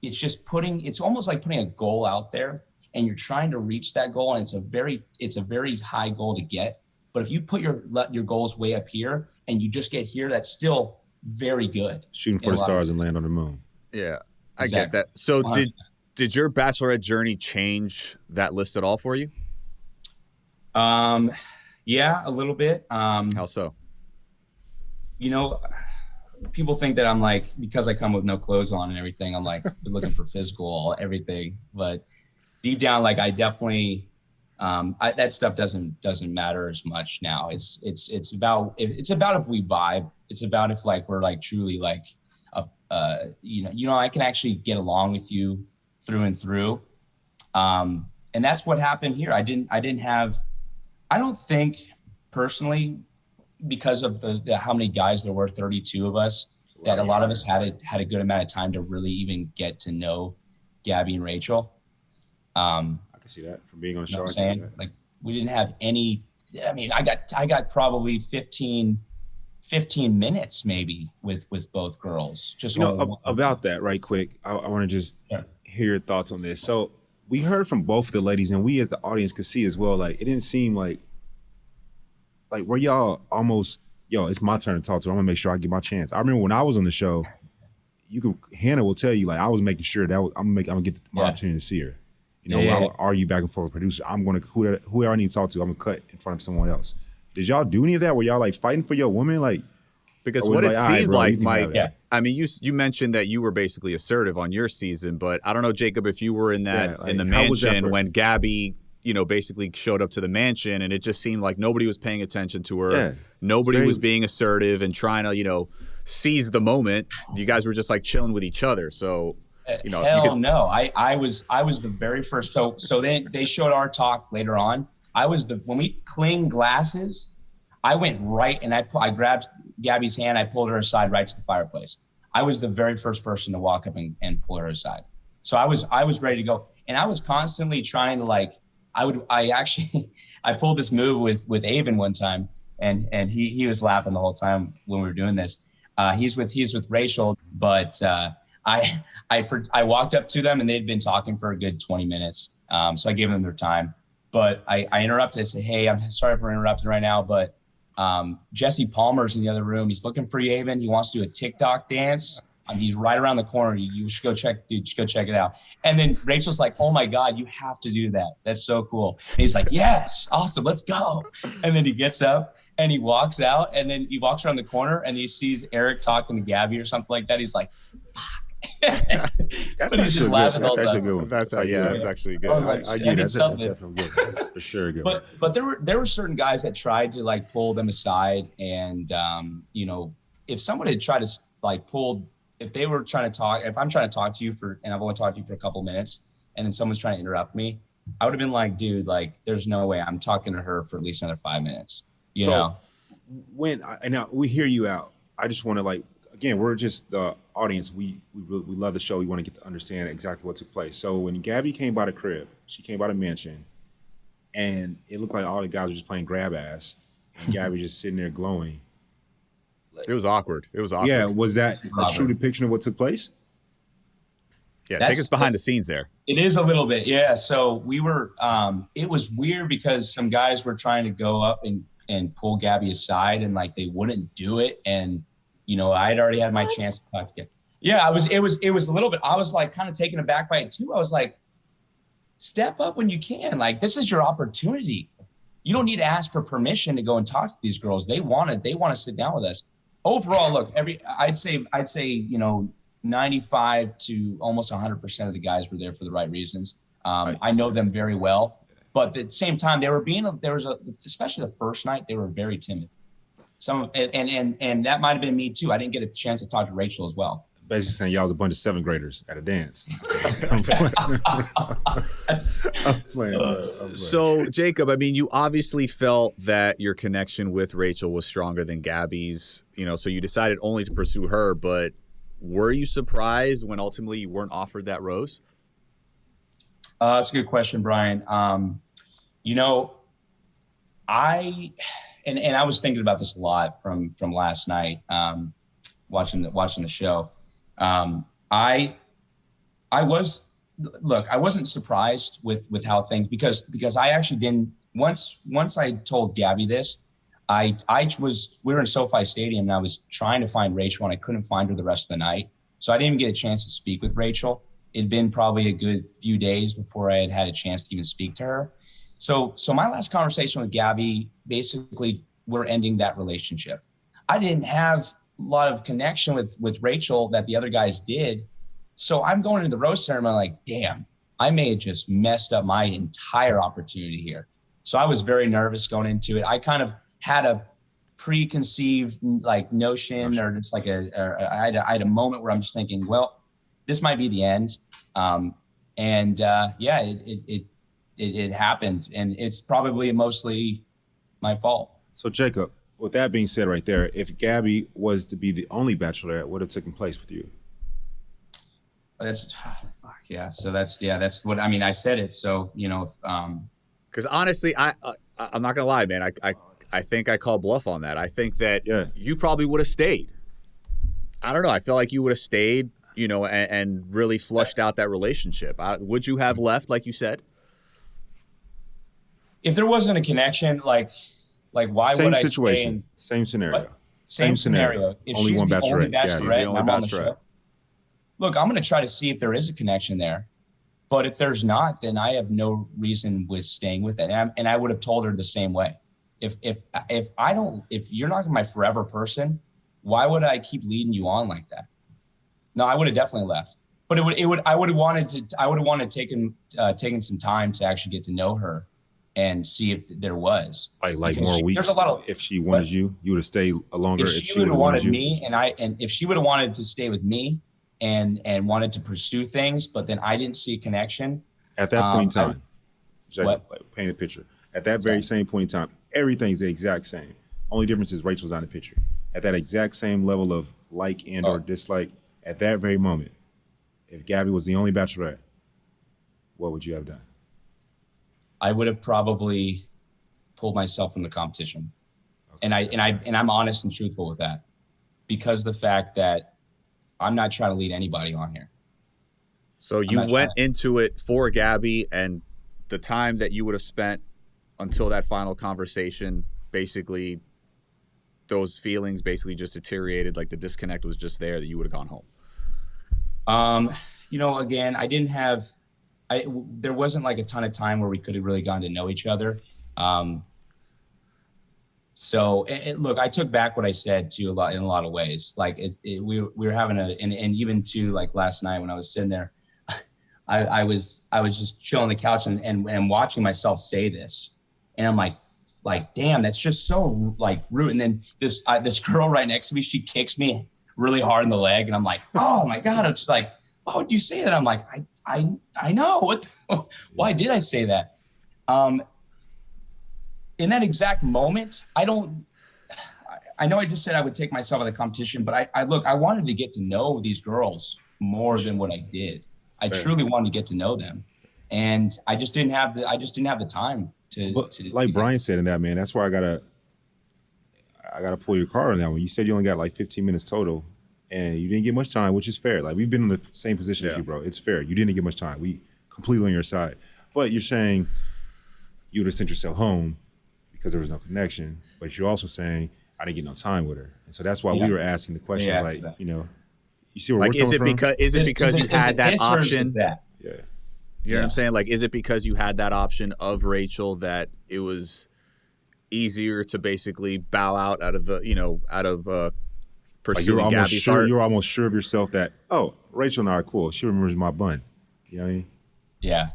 Speaker 3: It's just it's almost like putting a goal out there and you're trying to reach that goal. And it's a very high goal to get. But if you put your goals way up here and you just get here, that's still very good.
Speaker 2: Shooting for the stars and land on the moon.
Speaker 1: Yeah, I get that. So did your Bachelorette journey change that list at all for you?
Speaker 3: Yeah, a little bit.
Speaker 1: How so?
Speaker 3: You know, people think that I'm like, because I come with no clothes on and everything, I'm like looking for physical everything. But deep down, like I definitely, that stuff doesn't matter as much now. It's about if we vibe. It's about if like we're like truly like, I can actually get along with you through and through. And that's what happened here. I don't think personally, because of the how many guys there were, 32 of us, that a lot of us had a good amount of time to really even get to know Gabby and Rachel.
Speaker 2: I can see that from being on the show.
Speaker 3: Like we didn't have any. I mean, I got probably 15 minutes maybe with both girls. Just
Speaker 2: about that, right quick. I want to just hear your thoughts on this. So we heard from both of the ladies, and we as the audience could see as well. Like it didn't seem like were y'all almost, it's my turn to talk to her. I'm gonna make sure I get my chance. I remember when I was on the show, Hannah will tell you, like I was making sure that I'm gonna get my opportunity to see her. I would argue back and forth with producer. I'm going to, whoever I need to talk to, I'm going to cut in front of someone else. Did y'all do any of that? Were y'all like fighting for your woman? Like,
Speaker 1: because what it seemed like, Mike, I mean, you mentioned that you were basically assertive on your season, but I don't know, Jacob, if you were in that in the mansion when Gabby, basically showed up to the mansion, and it just seemed like nobody was paying attention to her. Yeah, nobody was being assertive and trying to, seize the moment. You guys were just like chilling with each other. So,
Speaker 3: no, I was the very first. So then they showed our talk later on. When we cleaned glasses, I went right and I grabbed Gabby's hand. I pulled her aside right to the fireplace. I was the very first person to walk up and pull her aside. So I was ready to go. And I was constantly trying to I pulled this move with Avon one time, and he was laughing the whole time when we were doing this. He's with Rachel, but I walked up to them and they'd been talking for a good 20 minutes. So I gave them their time, but I interrupted. I said, "Hey, I'm sorry for interrupting right now, but Jesse Palmer's in the other room. He's looking for you, Avon. He wants to do a TikTok dance. He's right around the corner. You should go check it out." And then Rachel's like, "Oh my God, you have to do that. That's so cool." And he's like, "Yes, awesome, let's go." And then he gets up and he walks out, and then he walks around the corner and he sees Eric talking to Gabby or something like that. He's like, "Fuck."
Speaker 2: That's actually good. That's actually a good one.
Speaker 1: That's actually good.
Speaker 2: I get it. That's definitely good. For sure good.
Speaker 3: But there were certain guys that tried to like pull them aside, and if someone had tried to if they were trying to talk, if I'm trying to talk to you and I've only talked to you for a couple minutes, and then someone's trying to interrupt me, I would have been like, dude, like, there's no way I'm talking to her for at least another 5 minutes. You know?
Speaker 2: Now we hear you out. I just want to again, we're just the audience. We love the show. We want to get to understand exactly what took place. So when Gabby came by the crib, she came by the mansion, and it looked like all the guys were just playing grab ass, and Gabby just sitting there glowing.
Speaker 1: It was awkward.
Speaker 2: Yeah, was that a true depiction of what took place?
Speaker 1: Yeah, take us behind the scenes there.
Speaker 3: It is a little bit, yeah. So we were, it was weird because some guys were trying to go up and pull Gabby aside, and like they wouldn't do it. And I had already had my chance to talk to Gabby. Yeah, it was a little bit. I was like kind of taken aback by it too. I was like, step up when you can. Like, this is your opportunity. You don't need to ask for permission to go and talk to these girls. They want to sit down with us. Overall, look, I'd say 95 to almost 100% of the guys were there for the right reasons. I know them very well, but at the same time, especially the first night, they were very timid. And that might have been me too. I didn't get a chance to talk to Rachel as well.
Speaker 2: Basically saying y'all was a bunch of 7th graders at a dance. I'm playing.
Speaker 1: So, Jacob, I mean, you obviously felt that your connection with Rachel was stronger than Gabby's, so you decided only to pursue her, but were you surprised when ultimately you weren't offered that rose?
Speaker 3: That's a good question, Bryan. I was thinking about this a lot from last night, watching the show. I wasn't surprised with how things, because I actually didn't, once I told Gabby this, we were in SoFi Stadium and I was trying to find Rachel and I couldn't find her the rest of the night. So I didn't even get a chance to speak with Rachel. It'd been probably a good few days before I had a chance to even speak to her. So my last conversation with Gabby, basically we're ending that relationship. I didn't have a lot of connection with Rachel that the other guys did. So I'm going to the rose ceremony like, damn, I may have just messed up my entire opportunity here. So I was very nervous going into it. I kind of had a preconceived notion, or just I had a moment where I'm just thinking, well, this might be the end. It happened, and it's probably mostly my fault.
Speaker 2: So Jacob, with that being said right there, if Gabby was to be the only Bachelorette, what would have taken place with you?
Speaker 3: That's what I mean. I said it. So,
Speaker 1: because honestly, I'm not gonna lie, man. I think I call bluff on that. I think that you probably would have stayed. I don't know. I feel like you would have stayed, and really flushed out that relationship. Would you have left, like you said?
Speaker 3: If there wasn't a connection, why would I stay?
Speaker 2: Same scenario.
Speaker 3: Same scenario. If
Speaker 2: only
Speaker 3: she's
Speaker 2: one
Speaker 3: the only
Speaker 2: Bachelorette.
Speaker 3: Bachelorette, and I'm on the show, look, I'm going to try to see if there is a connection there. But if there's not, then I have no reason with staying with it. And I would have told her the same way. If you're not my forever person, why would I keep leading you on like that? No, I would have definitely left. But I would have wanted taken some time to actually get to know her and see if there was
Speaker 2: like more weeks.
Speaker 3: There's a lot of,
Speaker 2: if she wanted you would have stayed longer.
Speaker 3: If she would have wanted me, and if she would have wanted to stay with me and wanted to pursue things, but then I didn't see a connection
Speaker 2: at that point in time. Paint a picture. At that very same point in time, everything's the exact same. Only difference is Rachel's on the picture. At that exact same level of like and or dislike, at that very moment, if Gabby was the only Bachelorette, what would you have done?
Speaker 3: I would have probably pulled myself from the competition. Okay, and I'm honest and truthful with that, because the fact that I'm not trying to lead anybody on here.
Speaker 1: So you went into it for Gabby, and the time that you would have spent until that final conversation, basically those feelings basically just deteriorated, like the disconnect was just there, that you would have gone home.
Speaker 3: Again, there wasn't like a ton of time where we could have really gotten to know each other. So look, I took back what I said in a lot of ways. Like we were having and even to like last night when I was sitting there, I was just chilling on the couch and watching myself say this. And I'm like, damn, that's just so like rude. And then this girl right next to me, she kicks me really hard in the leg. And I'm like, oh my God. I'm just like, why would you say that? I'm like, I know. Why did I say that? In that exact moment, I know I just said I would take myself out of the competition, but I wanted to get to know these girls more than what I did. I truly wanted to get to know them. And I just didn't have the time to
Speaker 2: like Bryan said in that, man, that's why I gotta pull your card on that one. You said you only got like 15 minutes total and you didn't get much time, which is fair. Like we've been in the same position as you, bro. It's fair. You didn't get much time. We completely on your side. But you're saying you would have sent yourself home because there was no connection, but you're also saying I didn't get no time with her. And so that's why we were asking the question, you see where
Speaker 1: like,
Speaker 2: we're coming from?
Speaker 1: Is it because you had that option?
Speaker 2: Yeah.
Speaker 1: You know what I'm saying? Like, is it because you had that option of Rachel that it was easier to basically bow out of pursuing Gabby's heart?
Speaker 2: You're almost sure of yourself that, oh, Rachel and I are cool. She remembers my bun. You know what I mean?
Speaker 3: Yeah.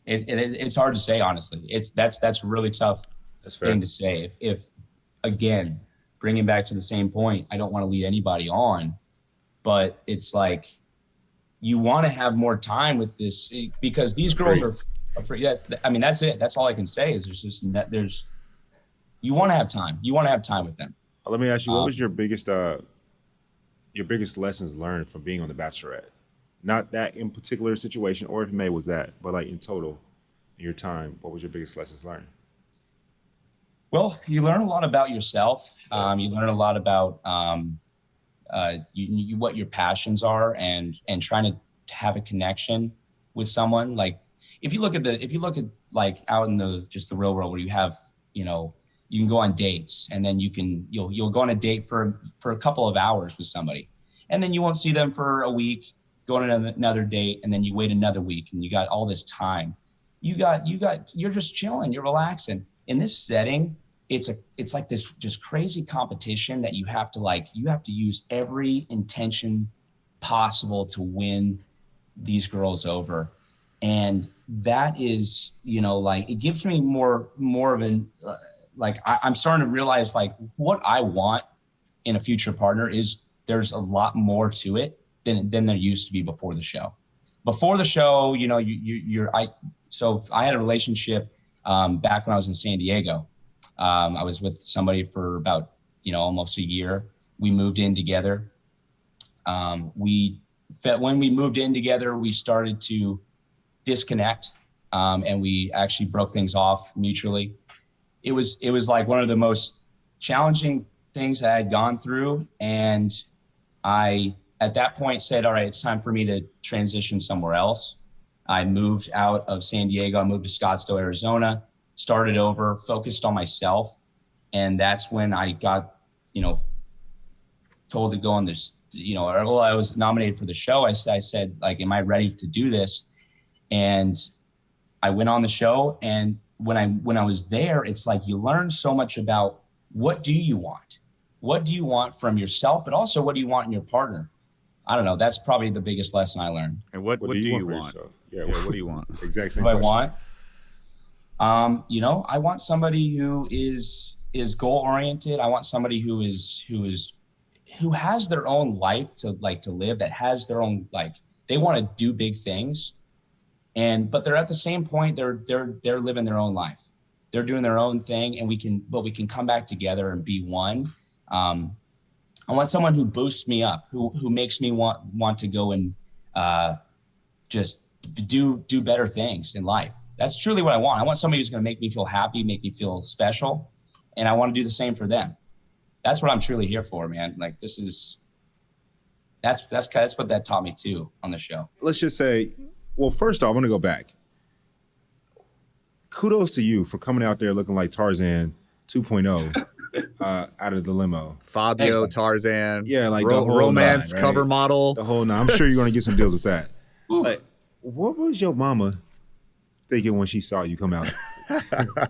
Speaker 3: It's hard to say, honestly. That's a really tough thing to say. If again, bringing back to the same point, I don't want to lead anybody on, but it's like, you want to have more time with this because these girls are that's it. That's all I can say is you want to have time. You want to have time with them.
Speaker 2: Let me ask you, what was your biggest lessons learned from being on The Bachelorette? Not that in particular situation, or if it may was that, but like in total, in your time, what was your biggest lessons learned?
Speaker 3: Well, you learn a lot about yourself. You learn a lot about what your passions are and trying to have a connection with someone. Like if you look at like out in the real world where you have, you can go on dates and then you'll go on a date for a couple of hours with somebody and then you won't see them for a week, go on another date, and then you wait another week and you got all this time. You're just chilling, you're relaxing. In this setting, it's like this just crazy competition that you have to use every intention possible to win these girls over. And that is, it gives me more of an, I'm starting to realize like what I want in a future partner is there's a lot more to it than there used to be before the show. Before the show, so I had a relationship back when I was in San Diego. I was with somebody for about, almost a year. We moved in together. When we moved in together, we started to disconnect, and we actually broke things off mutually. It was like one of the most challenging things I had gone through. And I, at that point, said, all right, it's time for me to transition somewhere else. I moved out of San Diego. I moved to Scottsdale, Arizona, started over, focused on myself. And that's when I got, told to go on this or I was nominated for the show, I said, like, am I ready to do this? And I went on the show, and when I was there, it's like you learn so much about what do you want? What do you want from yourself, but also what do you want in your partner? I don't know. That's probably the biggest lesson I learned.
Speaker 1: And what do you want?
Speaker 2: Yeah,
Speaker 1: what do you want?
Speaker 2: Exactly.
Speaker 3: What I want? I want somebody who is goal oriented. I want somebody who has their own life to live, that has their own, like, they want to do big things, but they're at the same point, they're living their own life. They're doing their own thing, and we can come back together and be one. I want someone who boosts me up, who makes me want to go and just do better things in life. That's truly what I want. I want somebody who's going to make me feel happy, make me feel special, and I want to do the same for them. That's what I'm truly here for, man. Like, that's what that taught me too on the show.
Speaker 2: Let's just say, well, first off, I want to go back. Kudos to you for coming out there looking like Tarzan 2.0 out of the limo.
Speaker 1: Fabio, Tarzan.
Speaker 2: Yeah, like the whole
Speaker 1: romance
Speaker 2: nine,
Speaker 1: cover
Speaker 2: right?
Speaker 1: model.
Speaker 2: The whole nine. I'm sure you're going to get some deals with that. Like, what was your mama thinking when she saw you come out?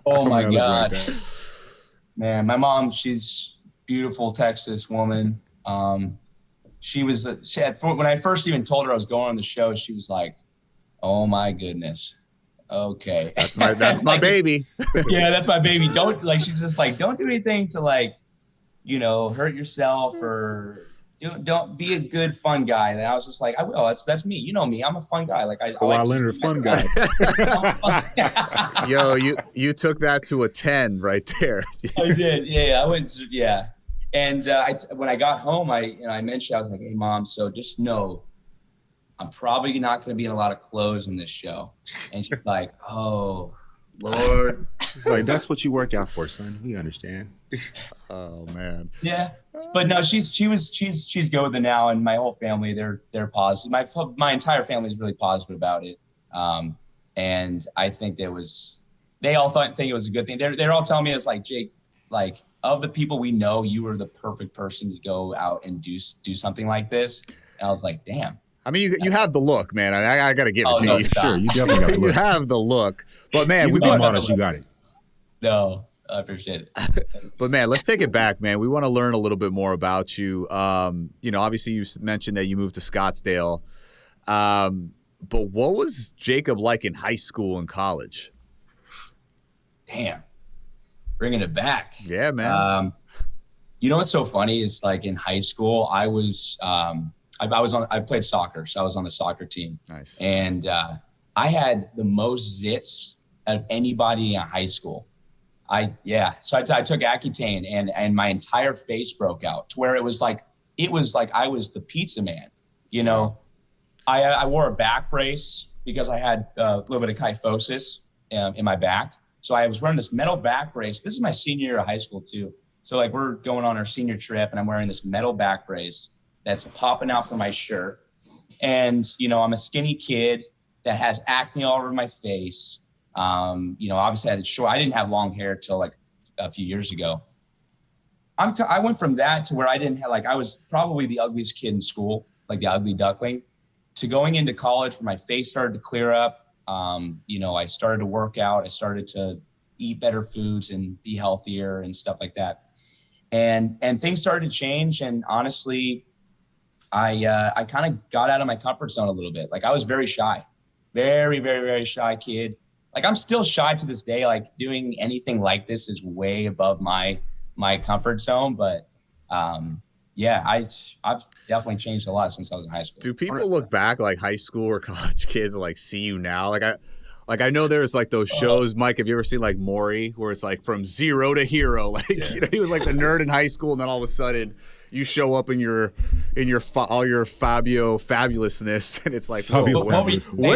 Speaker 3: Oh my God. Like, man, my mom, she's beautiful Texas woman. When I first even told her I was going on the show, she was like, oh my goodness. Okay.
Speaker 1: That's my baby.
Speaker 3: Yeah, that's my baby. She's just like, don't do anything to, like, hurt yourself, or don't be a good fun guy. And I was just like, I will. That's me. You know me. I'm a fun guy. Like, I like
Speaker 2: Leonard, fun guy.
Speaker 1: Yo, you took that to a 10 right there.
Speaker 3: I did. Yeah, I went. Yeah. And when I got home, I mentioned, I was like, hey, Mom, so just know I'm probably not going to be in a lot of clothes in this show. And she's like, oh, Lord.
Speaker 2: She's like, that's what you work out for, son. We understand.
Speaker 1: Oh, man.
Speaker 3: Yeah. But no, she's good with it now. And my whole family, they're positive. My entire family is really positive about it. And I think they all think it was a good thing. They're all telling me, it's like, Jake, like, of the people we know, you were the perfect person to go out and do something like this. And I was like, damn.
Speaker 1: I mean, you have the look, man. I got to give it to you.
Speaker 2: Sure, you definitely got the look.
Speaker 1: You have the look. But, man,
Speaker 2: we've been honest. You got it.
Speaker 3: No, I appreciate it.
Speaker 1: But, man, let's take it back, man. We want to learn a little bit more about you. Obviously, you mentioned that you moved to Scottsdale. But what was Jacob like in high school and college?
Speaker 3: Damn. Bringing it back.
Speaker 1: Yeah, man.
Speaker 3: What's so funny is, like, in high school, I was I played soccer, so I was on the soccer team.
Speaker 1: Nice.
Speaker 3: And I had the most zits of anybody in high school. So I took Accutane, and my entire face broke out to where it was like I was the pizza man. I wore a back brace because I had a little bit of kyphosis in my back. So I was wearing this metal back brace. This is my senior year of high school too. So, like, we're going on our senior trip, and I'm wearing this metal back brace that's popping out from my shirt. And, I'm a skinny kid that has acne all over my face. Obviously I didn't have long hair till like a few years ago. I went from that to where I didn't have, like, I was probably the ugliest kid in school, like the ugly duckling, to going into college where my face started to clear up. I started to work out. I started to eat better foods and be healthier and stuff like that. And things started to change. And honestly, I kind of got out of my comfort zone a little bit. Like, I was very shy, very, very, very shy kid. Like, I'm still shy to this day. Like, doing anything like this is way above my comfort zone. But I've definitely changed a lot since I was in high school.
Speaker 1: Do people look back, like, high school or college kids, like, see you now? Like, I know there's, like, those shows, Mike, have you ever seen, like, Maury, where it's like from zero to hero? Like, he was like the nerd in high school, and then all of a sudden you show up in all your Fabio fabulousness, and it's like, where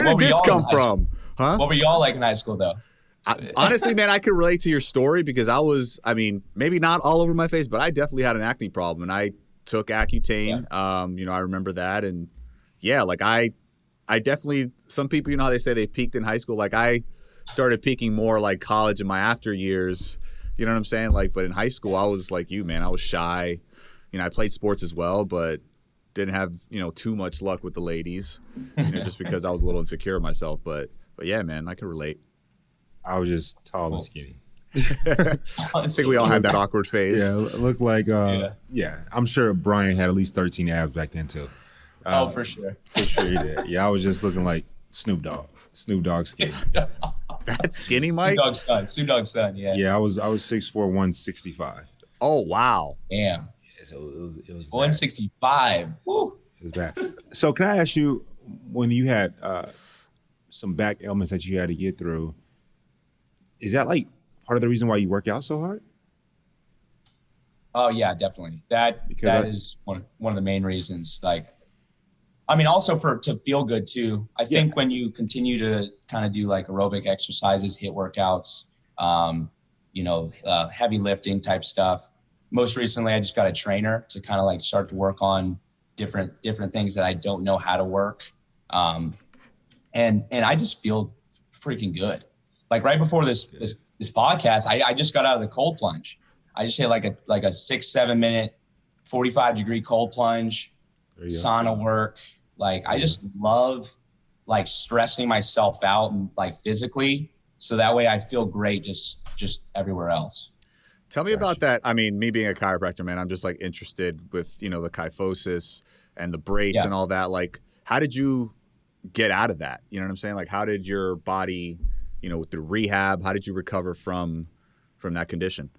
Speaker 1: did this come from? Huh?
Speaker 3: What were y'all like in high school, though?
Speaker 1: Honestly, man, I could relate to your story because maybe not all over my face, but I definitely had an acne problem, and I took Accutane. Yeah. I remember that, and like, I definitely, some people, how they say they peaked in high school. Like, I started peaking more like college in my after years. You know what I'm saying? Like, but in high school, I was like you, man. I was shy. I played sports as well, but didn't have, too much luck with the ladies, just because I was a little insecure of myself. But yeah, man, I can relate.
Speaker 2: I was just tall and skinny.
Speaker 1: I think we all had that awkward phase.
Speaker 2: Yeah, it looked like, I'm sure Bryan had at least 13 abs back then too.
Speaker 3: For sure.
Speaker 2: For sure he did. Yeah, I was just looking like Snoop Dogg skinny.
Speaker 1: That's skinny, Mike?
Speaker 3: Snoop Dogg's son, yeah.
Speaker 2: Yeah, I was 6'4", 165.
Speaker 1: Oh, wow.
Speaker 3: Damn.
Speaker 2: Yeah, so it was
Speaker 3: 165. Woo.
Speaker 2: It was bad. So can I ask you, when you had some back ailments that you had to get through, is that like part of the reason why you work out so hard?
Speaker 3: Oh yeah, definitely. That is one of the main reasons. Like, I mean, also to feel good too. I think when you continue to kind of do like aerobic exercises, HIIT workouts, heavy lifting type stuff. Most recently, I just got a trainer to kind of like start to work on different things that I don't know how to work. And I just feel freaking good. Like right before this podcast, I just got out of the cold plunge. I just hit like a 6-7 minute, 45-degree cold plunge, sauna work. Like I just love like stressing myself out and like physically, so that way I feel great just everywhere else.
Speaker 1: Tell me about that. I mean, me being a chiropractor, man, I'm just like interested with the kyphosis and the brace and all that. Like, how did you get out of that? You know what I'm saying? Like, how did your body, through rehab, how did you recover from that condition?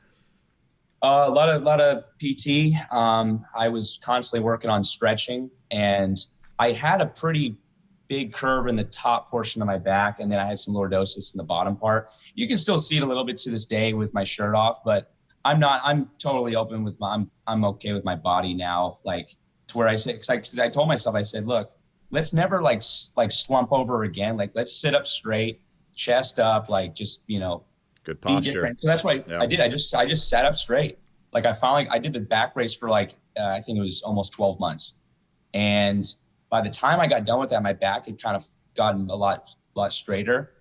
Speaker 3: A lot of PT. I was constantly working on stretching, and I had a pretty big curve in the top portion of my back, and then I had some lordosis in the bottom part. You can still see it a little bit to this day with my shirt off, but I'm totally open with I'm okay with my body now. Like to where I said, because I told myself, I said, look, let's never like slump over again. Like let's sit up straight, chest up, like just,
Speaker 1: good posture.
Speaker 3: So that's what I did. I just sat up straight. Like I did the back brace for like, I think it was almost 12 months. And by the time I got done with that, my back had kind of gotten a lot straighter.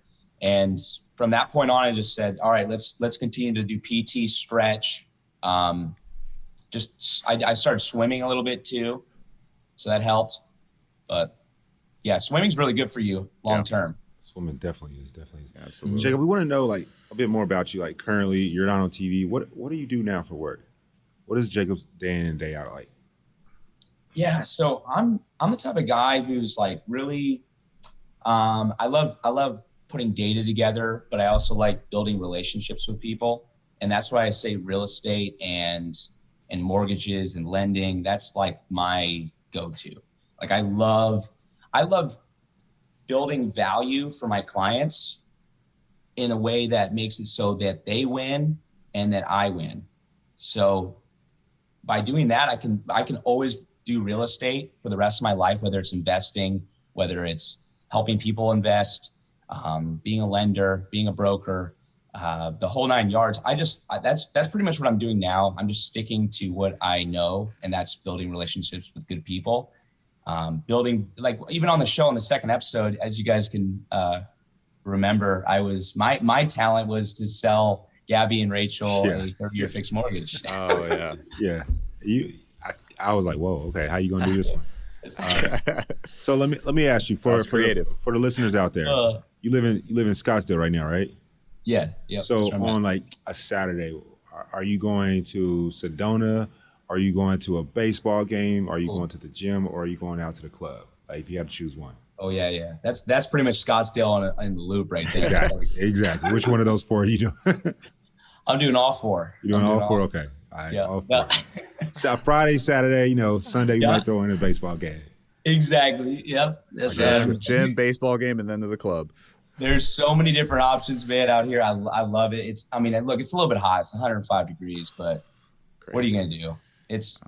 Speaker 3: And from that point on, I just said, all right, let's continue to do PT, stretch. I started swimming a little bit too. So that helped. But yeah, swimming's really good for you long term.
Speaker 2: Swimming definitely is.
Speaker 1: Absolutely.
Speaker 2: Jacob, we want to know like a bit more about you. Like currently you're not on TV. What do you do now for work? What is Jacob's day in and day out like?
Speaker 3: Yeah, so I'm the type of guy who's like really, I love putting data together, but I also like building relationships with people. And that's why I say real estate and mortgages and lending, that's like my go-to. Like I love building value for my clients in a way that makes it so that they win and that I win. So by doing that, I can always do real estate for the rest of my life, whether it's investing, whether it's helping people invest, being a lender, being a broker, the whole 9 yards. That's pretty much what I'm doing now. I'm just sticking to what I know, and that's building relationships with good people. Building, like even on the show in the second episode, as you guys can remember, my talent was to sell Gabby and Rachel a 30-year fixed mortgage.
Speaker 1: Oh yeah.
Speaker 2: Yeah. I was like, whoa, okay, how you gonna do this one? So let me ask you for the listeners out there. You live in Scottsdale right now, right?
Speaker 3: Yeah.
Speaker 2: So on like a Saturday, are you going to Sedona? Are you going to a baseball game? Are you going to the gym, or are you going out to the club? Like if you had to choose one.
Speaker 3: Oh yeah. That's pretty much Scottsdale in the loop right there.
Speaker 2: Exactly. Which one of those four are you doing?
Speaker 3: I'm doing all four.
Speaker 2: You're doing all four? Okay. All right, all four. So Friday, Saturday, Sunday you might throw in a baseball game.
Speaker 3: Exactly. Yep. That's
Speaker 1: gym, baseball game, and then to the club.
Speaker 3: There's so many different options, man, out here. I love it. It's a little bit hot. It's 105 degrees, but What are you gonna do? It's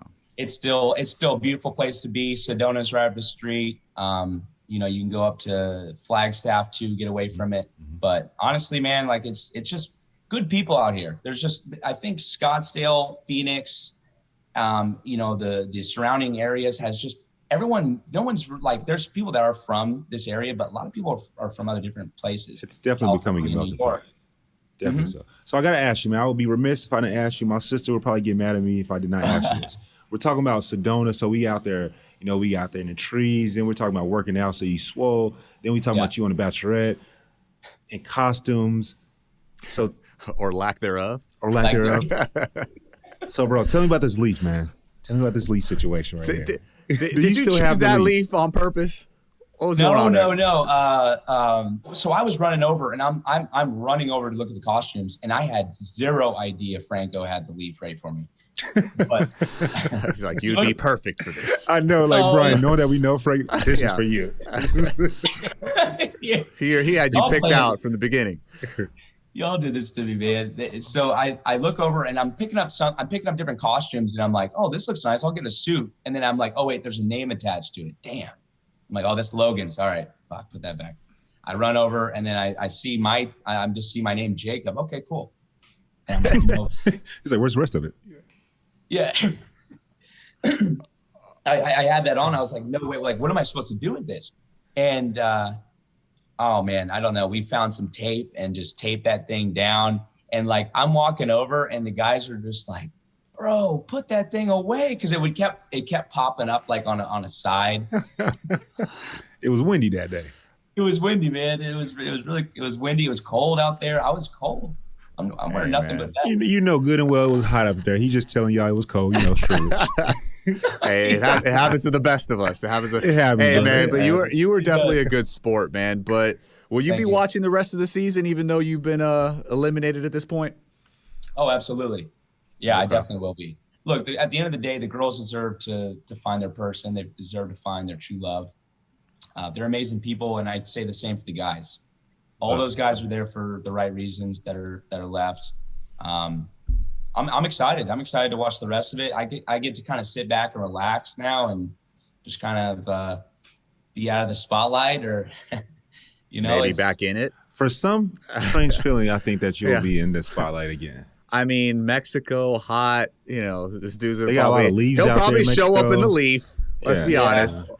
Speaker 3: still a beautiful place to be. Sedona's right up the street. You can go up to Flagstaff to get away from it. But honestly, man, like it's just good people out here. There's just, I think Scottsdale, Phoenix, the surrounding areas has just everyone, no one's like, there's people that are from this area, but a lot of people are from other different places.
Speaker 2: It's definitely becoming a melting pot. Definitely so. So I got to ask you, man, I would be remiss if I didn't ask you. My sister would probably get mad at me if I did not ask you this. we're talking about Sedona, so we out there, we out there in the trees. Then we're talking about working out, so you swole. Then we talking about you on the Bachelorette in costumes, so
Speaker 1: or lack thereof.
Speaker 2: So, bro, tell me about this leaf, man. Tell me about this leaf situation right here.
Speaker 1: Did you choose that leaf on purpose? What was going on there?
Speaker 3: No. So I was running over, and I'm running over to look at the costumes, and I had zero idea Franco had the leaf ready for me. But
Speaker 1: he's like, you'd be perfect for this.
Speaker 2: I know, Bryan, knowing that we know Frank, this is for you.
Speaker 1: He had you picked out from the beginning.
Speaker 3: Y'all did this to me, man. So I look over and I'm picking up different costumes, and I'm like, oh, this looks nice. I'll get a suit. And then I'm like, oh wait, there's a name attached to it. Damn. I'm like, oh, that's Logan's. All right, fuck, put that back. I run over, and then I see I just see my name, Jacob. Okay, cool. And I'm like, no.
Speaker 2: He's like, where's the rest of it?
Speaker 3: Yeah. I had that on. I was like, no, wait, like, what am I supposed to do with this? And oh man, I don't know. We found some tape and just taped that thing down. And like, I'm walking over, and the guys are just like, bro, put that thing away. Cause it kept popping up like on a side.
Speaker 2: It was windy that day.
Speaker 3: It was windy, man. It was windy. It was cold out there. I was cold. I'm wearing nothing but that.
Speaker 2: You know good and well it was hot up there. He's just telling y'all it was cold, true.
Speaker 1: Hey, it happens to the best of us. It happens.
Speaker 2: Hey,
Speaker 1: man, but you were definitely a good sport, man. But will you be watching the rest of the season, even though you've been eliminated at this point?
Speaker 3: Oh, absolutely. Yeah, okay. I definitely will be. Look, at the end of the day, the girls deserve to find their person. They deserve to find their true love. They're amazing people, and I'd say the same for the guys. All those guys are there for the right reasons that are left. I'm excited. I'm excited to watch the rest of it. I get to kind of sit back and relax now and just kind of be out of the spotlight, or
Speaker 1: maybe back in it.
Speaker 2: For some strange feeling, I think that you'll be in the spotlight again.
Speaker 1: I mean, Mexico, hot. This dude's
Speaker 2: got a lot of leaves.
Speaker 1: He'll
Speaker 2: out
Speaker 1: probably
Speaker 2: there in
Speaker 1: show up in the leaf. Let's be honest.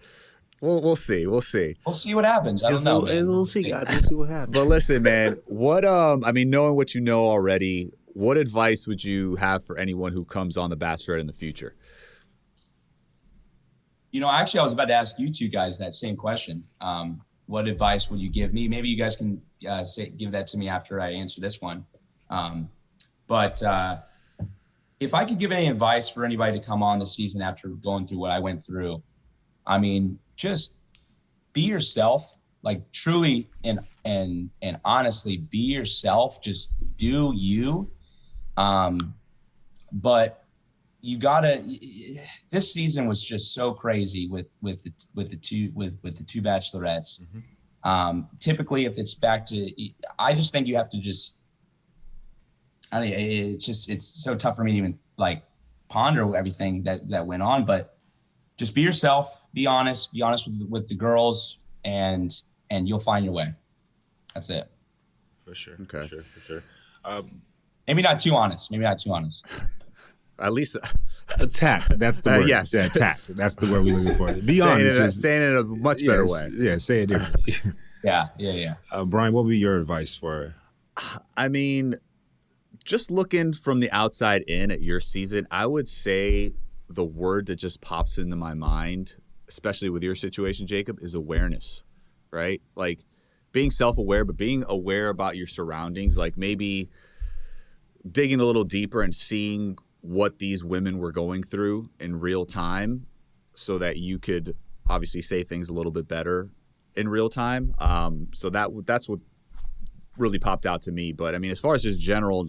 Speaker 1: We'll see.
Speaker 3: We'll see what happens. I don't know.
Speaker 2: We'll see, guys. We'll see what happens.
Speaker 1: But listen, man, what knowing what you know already, what advice would you have for anyone who comes on The Bachelorette in the future?
Speaker 3: Actually, I was about to ask you two guys that same question. What advice would you give me? Maybe you guys can give that to me after I answer this one. But if I could give any advice for anybody to come on the season after going through what I went through, I mean, just be yourself, like truly and honestly be yourself. Just do you. But you gotta. This season was just so crazy with the two Bachelorettes. Mm-hmm. Typically, if it's back to, I just think you have to just. I mean, it's so tough for me to even like ponder everything that went on, but just be yourself, be honest with the girls, and you'll find your way. That's it.
Speaker 2: For sure.
Speaker 1: Okay.
Speaker 2: For sure.
Speaker 3: Maybe not too honest.
Speaker 1: At least
Speaker 2: attack. That's the word.
Speaker 1: Yes.
Speaker 2: Yeah, attack. That's the word we're looking for. Be honest.
Speaker 1: Saying it in a much better way.
Speaker 2: Yeah, say it differently.
Speaker 3: Yeah.
Speaker 2: Bryan, what would be your advice for?
Speaker 1: I mean, just looking from the outside in at your season, I would say the word that just pops into my mind, especially with your situation, Jacob, is awareness, right? Like being self-aware, but being aware about your surroundings, like maybe digging a little deeper and seeing what these women were going through in real time so that you could obviously say things a little bit better in real time. So that's what really popped out to me. But I mean, as far as just general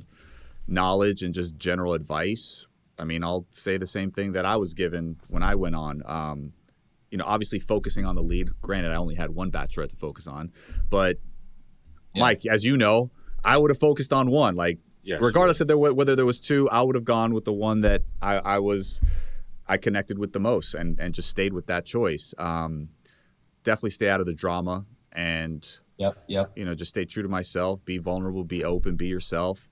Speaker 1: knowledge and just general advice, I mean, I'll say the same thing that I was given when I went on. Obviously focusing on the lead. Granted, I only had one Bachelorette to focus on, but Mike, as you know, I would have focused on one. Like, regardless of whether there was two, I would have gone with the one that I connected with the most, and just stayed with that choice. Definitely stay out of the drama, and just stay true to myself. Be vulnerable. Be open. Be yourself.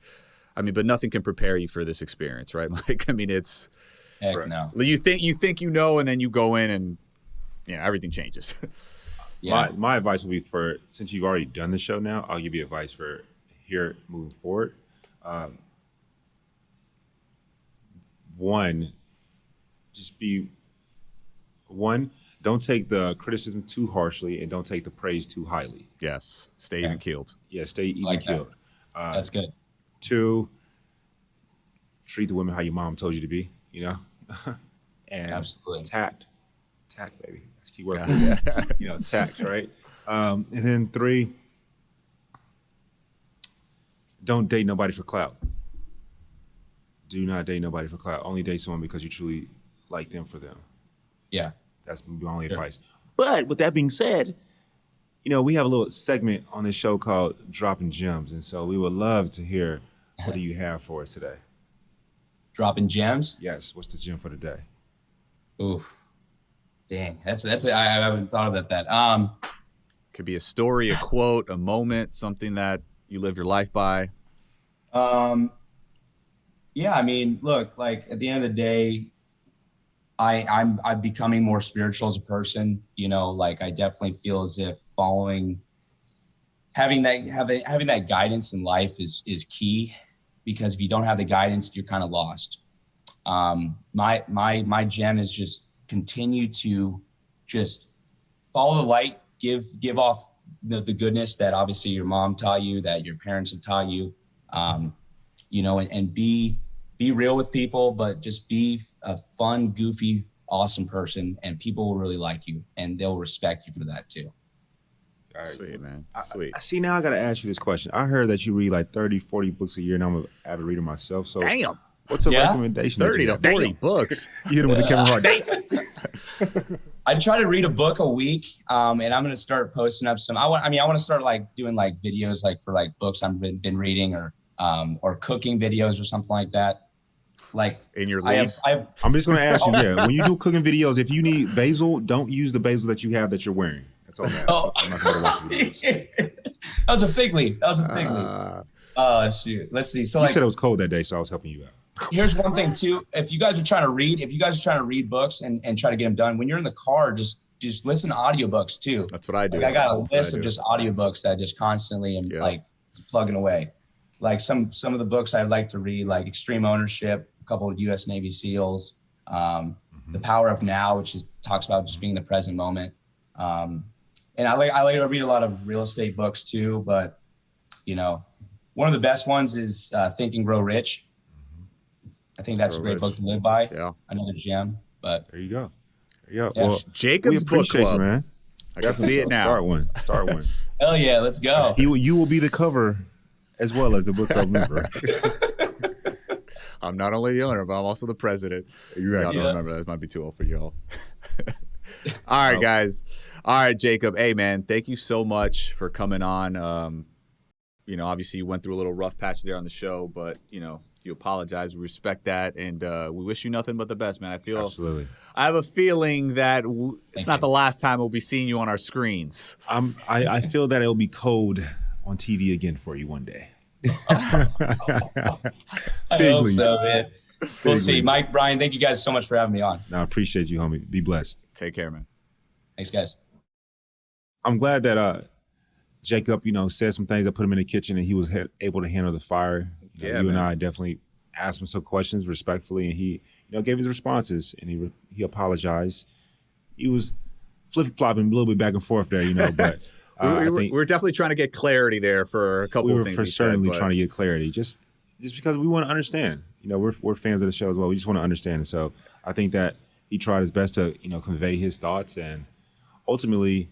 Speaker 1: I mean, but nothing can prepare you for this experience, right, Mike? I mean, it's
Speaker 3: no.
Speaker 1: You think you know, and then you go in and everything changes.
Speaker 2: My advice would be since you've already done the show now, I'll give you advice for here moving forward. One, just be one. Don't take the criticism too harshly, and don't take the praise too highly.
Speaker 1: Yes, stay even keeled.
Speaker 2: Yeah, stay even keeled.
Speaker 3: That's good.
Speaker 2: 2, treat the women how your mom told you to be. And
Speaker 3: absolutely
Speaker 2: tact, baby. That's a key word for you. Tact, right? And then 3, don't date nobody for clout. Do not date nobody for clout. Only date someone because you truly like them for them.
Speaker 3: Yeah.
Speaker 2: That's my only advice. But with that being said, we have a little segment on this show called Dropping Gems. And so we would love to hear, what do you have for us today?
Speaker 3: Dropping gems?
Speaker 2: Yes. What's the gem for the day?
Speaker 3: Oof. Dang. I haven't thought about that.
Speaker 1: Could be a story, a quote, a moment, something that you live your life by.
Speaker 3: Yeah, I mean, look, like at the end of the day, I'm becoming more spiritual as a person. Like I definitely feel as if having that guidance in life is key, because if you don't have the guidance, you're kind of lost. My gem is just continue to just follow the light, give off the goodness that obviously your mom taught you, that your parents have taught you, and be real with people, but just be a fun, goofy, awesome person, and people will really like you, and they'll respect you for that too.
Speaker 2: All right.
Speaker 1: Sweet, man. Sweet.
Speaker 2: I see. Now I got to ask you this question. I heard that you read like 30, 40 books a year, and I'm an avid reader myself. So
Speaker 1: damn.
Speaker 2: What's a recommendation?
Speaker 1: 30 to 40 books.
Speaker 2: You hit him with the Kevin Hart.
Speaker 3: I try to read a book a week, and I'm going to start posting up some. I want to start like doing like videos like for like books I've been reading, or cooking videos or something like that. Like
Speaker 1: in your leaf.
Speaker 2: I'm just going to ask you, when you do cooking videos, if you need basil, don't use the basil that you have that you're wearing. That's all I'm asking. I'm not going to watch the videos.
Speaker 3: That was a fig leaf. Oh shoot. Let's see. So
Speaker 2: you said it was cold that day, so I was helping you out.
Speaker 3: Here's one thing too. If you guys are trying to read books and try to get them done, when you're in the car, just listen to audiobooks too.
Speaker 1: That's what I do.
Speaker 3: Like I got a list of just audiobooks that I just constantly am like plugging away. Like some of the books I'd like to read, like Extreme Ownership, a couple of U.S. Navy SEALs, The Power of Now, which talks about just being in the present moment. And I like to read a lot of real estate books too, but one of the best ones is Think and Grow Rich. I think that's a great book to live by.
Speaker 1: Yeah.
Speaker 3: Another gem, but
Speaker 2: there you go.
Speaker 3: Yeah.
Speaker 1: Well, Jacob's book club,
Speaker 2: you, man.
Speaker 1: I can see it now.
Speaker 2: Start one.
Speaker 3: Hell yeah, let's go.
Speaker 2: You will be the cover as well as the book club member.
Speaker 1: I'm not only the owner, but I'm also the president.
Speaker 2: Exactly.
Speaker 1: Y'all don't remember that. This might be too old for y'all. All right, guys. All right, Jacob. Hey, man, thank you so much for coming on. Obviously you went through a little rough patch there on the show, but, you apologize. We respect that, and we wish you nothing but the best, man.
Speaker 2: Absolutely.
Speaker 1: I have a feeling that it's not the last time we'll be seeing you on our screens.
Speaker 2: I feel that it will be cold on TV again for you one day.
Speaker 3: I hope so, man. We'll see. Mike, Bryan, thank you guys so much for having me on.
Speaker 2: No, I appreciate you, homie. Be blessed.
Speaker 1: Take care, man.
Speaker 3: Thanks, guys.
Speaker 2: I'm glad that Jacob, said some things that put him in the kitchen, and he was able to handle the fire. You and I definitely asked him some questions respectfully, and he, gave his responses, and he apologized. He was flip-flopping a little bit back and forth there, but
Speaker 1: we're definitely trying to get clarity there for a couple of things.
Speaker 2: We were certainly trying to get clarity, just because we want to understand. We're fans of the show as well. We just want to understand, and so I think that he tried his best to convey his thoughts, and ultimately,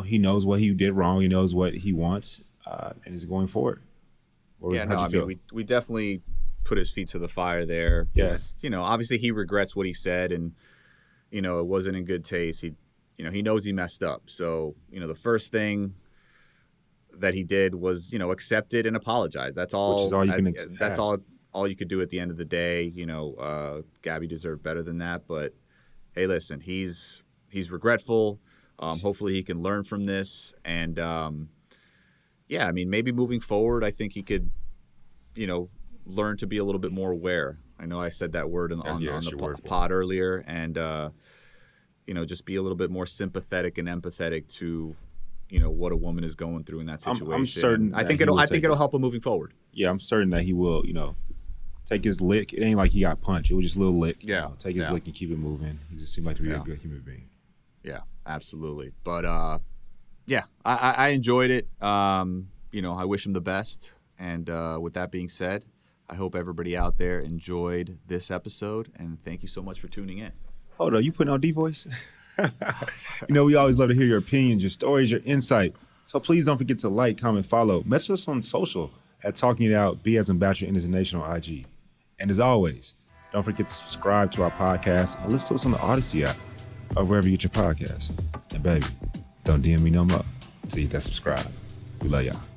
Speaker 2: he knows what he did wrong. He knows what he wants, and is going forward.
Speaker 1: We definitely put his feet to the fire there.
Speaker 2: Yeah.
Speaker 1: Obviously he regrets what he said, and, it wasn't in good taste. He knows he messed up. So, the first thing that he did was, accept it and apologize. That's all.
Speaker 2: Which is all you can
Speaker 1: That's all you could do at the end of the day. Gabby deserved better than that. But, hey, listen, he's regretful. Hopefully he can learn from this. And, maybe moving forward, I think he could, learn to be a little bit more aware. I know I said that word on the pod earlier, and just be a little bit more sympathetic and empathetic to, what a woman is going through in that situation.
Speaker 2: I'm certain.
Speaker 1: I think it'll help him moving forward.
Speaker 2: Yeah, I'm certain that he will, take his lick. It ain't like he got punched. It was just a little lick.
Speaker 1: Yeah.
Speaker 2: Take his lick and keep it moving. He just seemed like to be a good human being.
Speaker 1: Yeah, absolutely. But I enjoyed it. I wish him the best. And with that being said, I hope everybody out there enjoyed this episode. And thank you so much for tuning in.
Speaker 2: Hold on, you putting on D-Voice? We always love to hear your opinions, your stories, your insight. So please don't forget to like, comment, follow. Message us on social at Talking It Out, B as in Bachelor Nation on IG. And as always, don't forget to subscribe to our podcast and listen to us on the Odyssey app or wherever you get your podcasts. And baby, don't DM me no more until you that subscribe. We love y'all.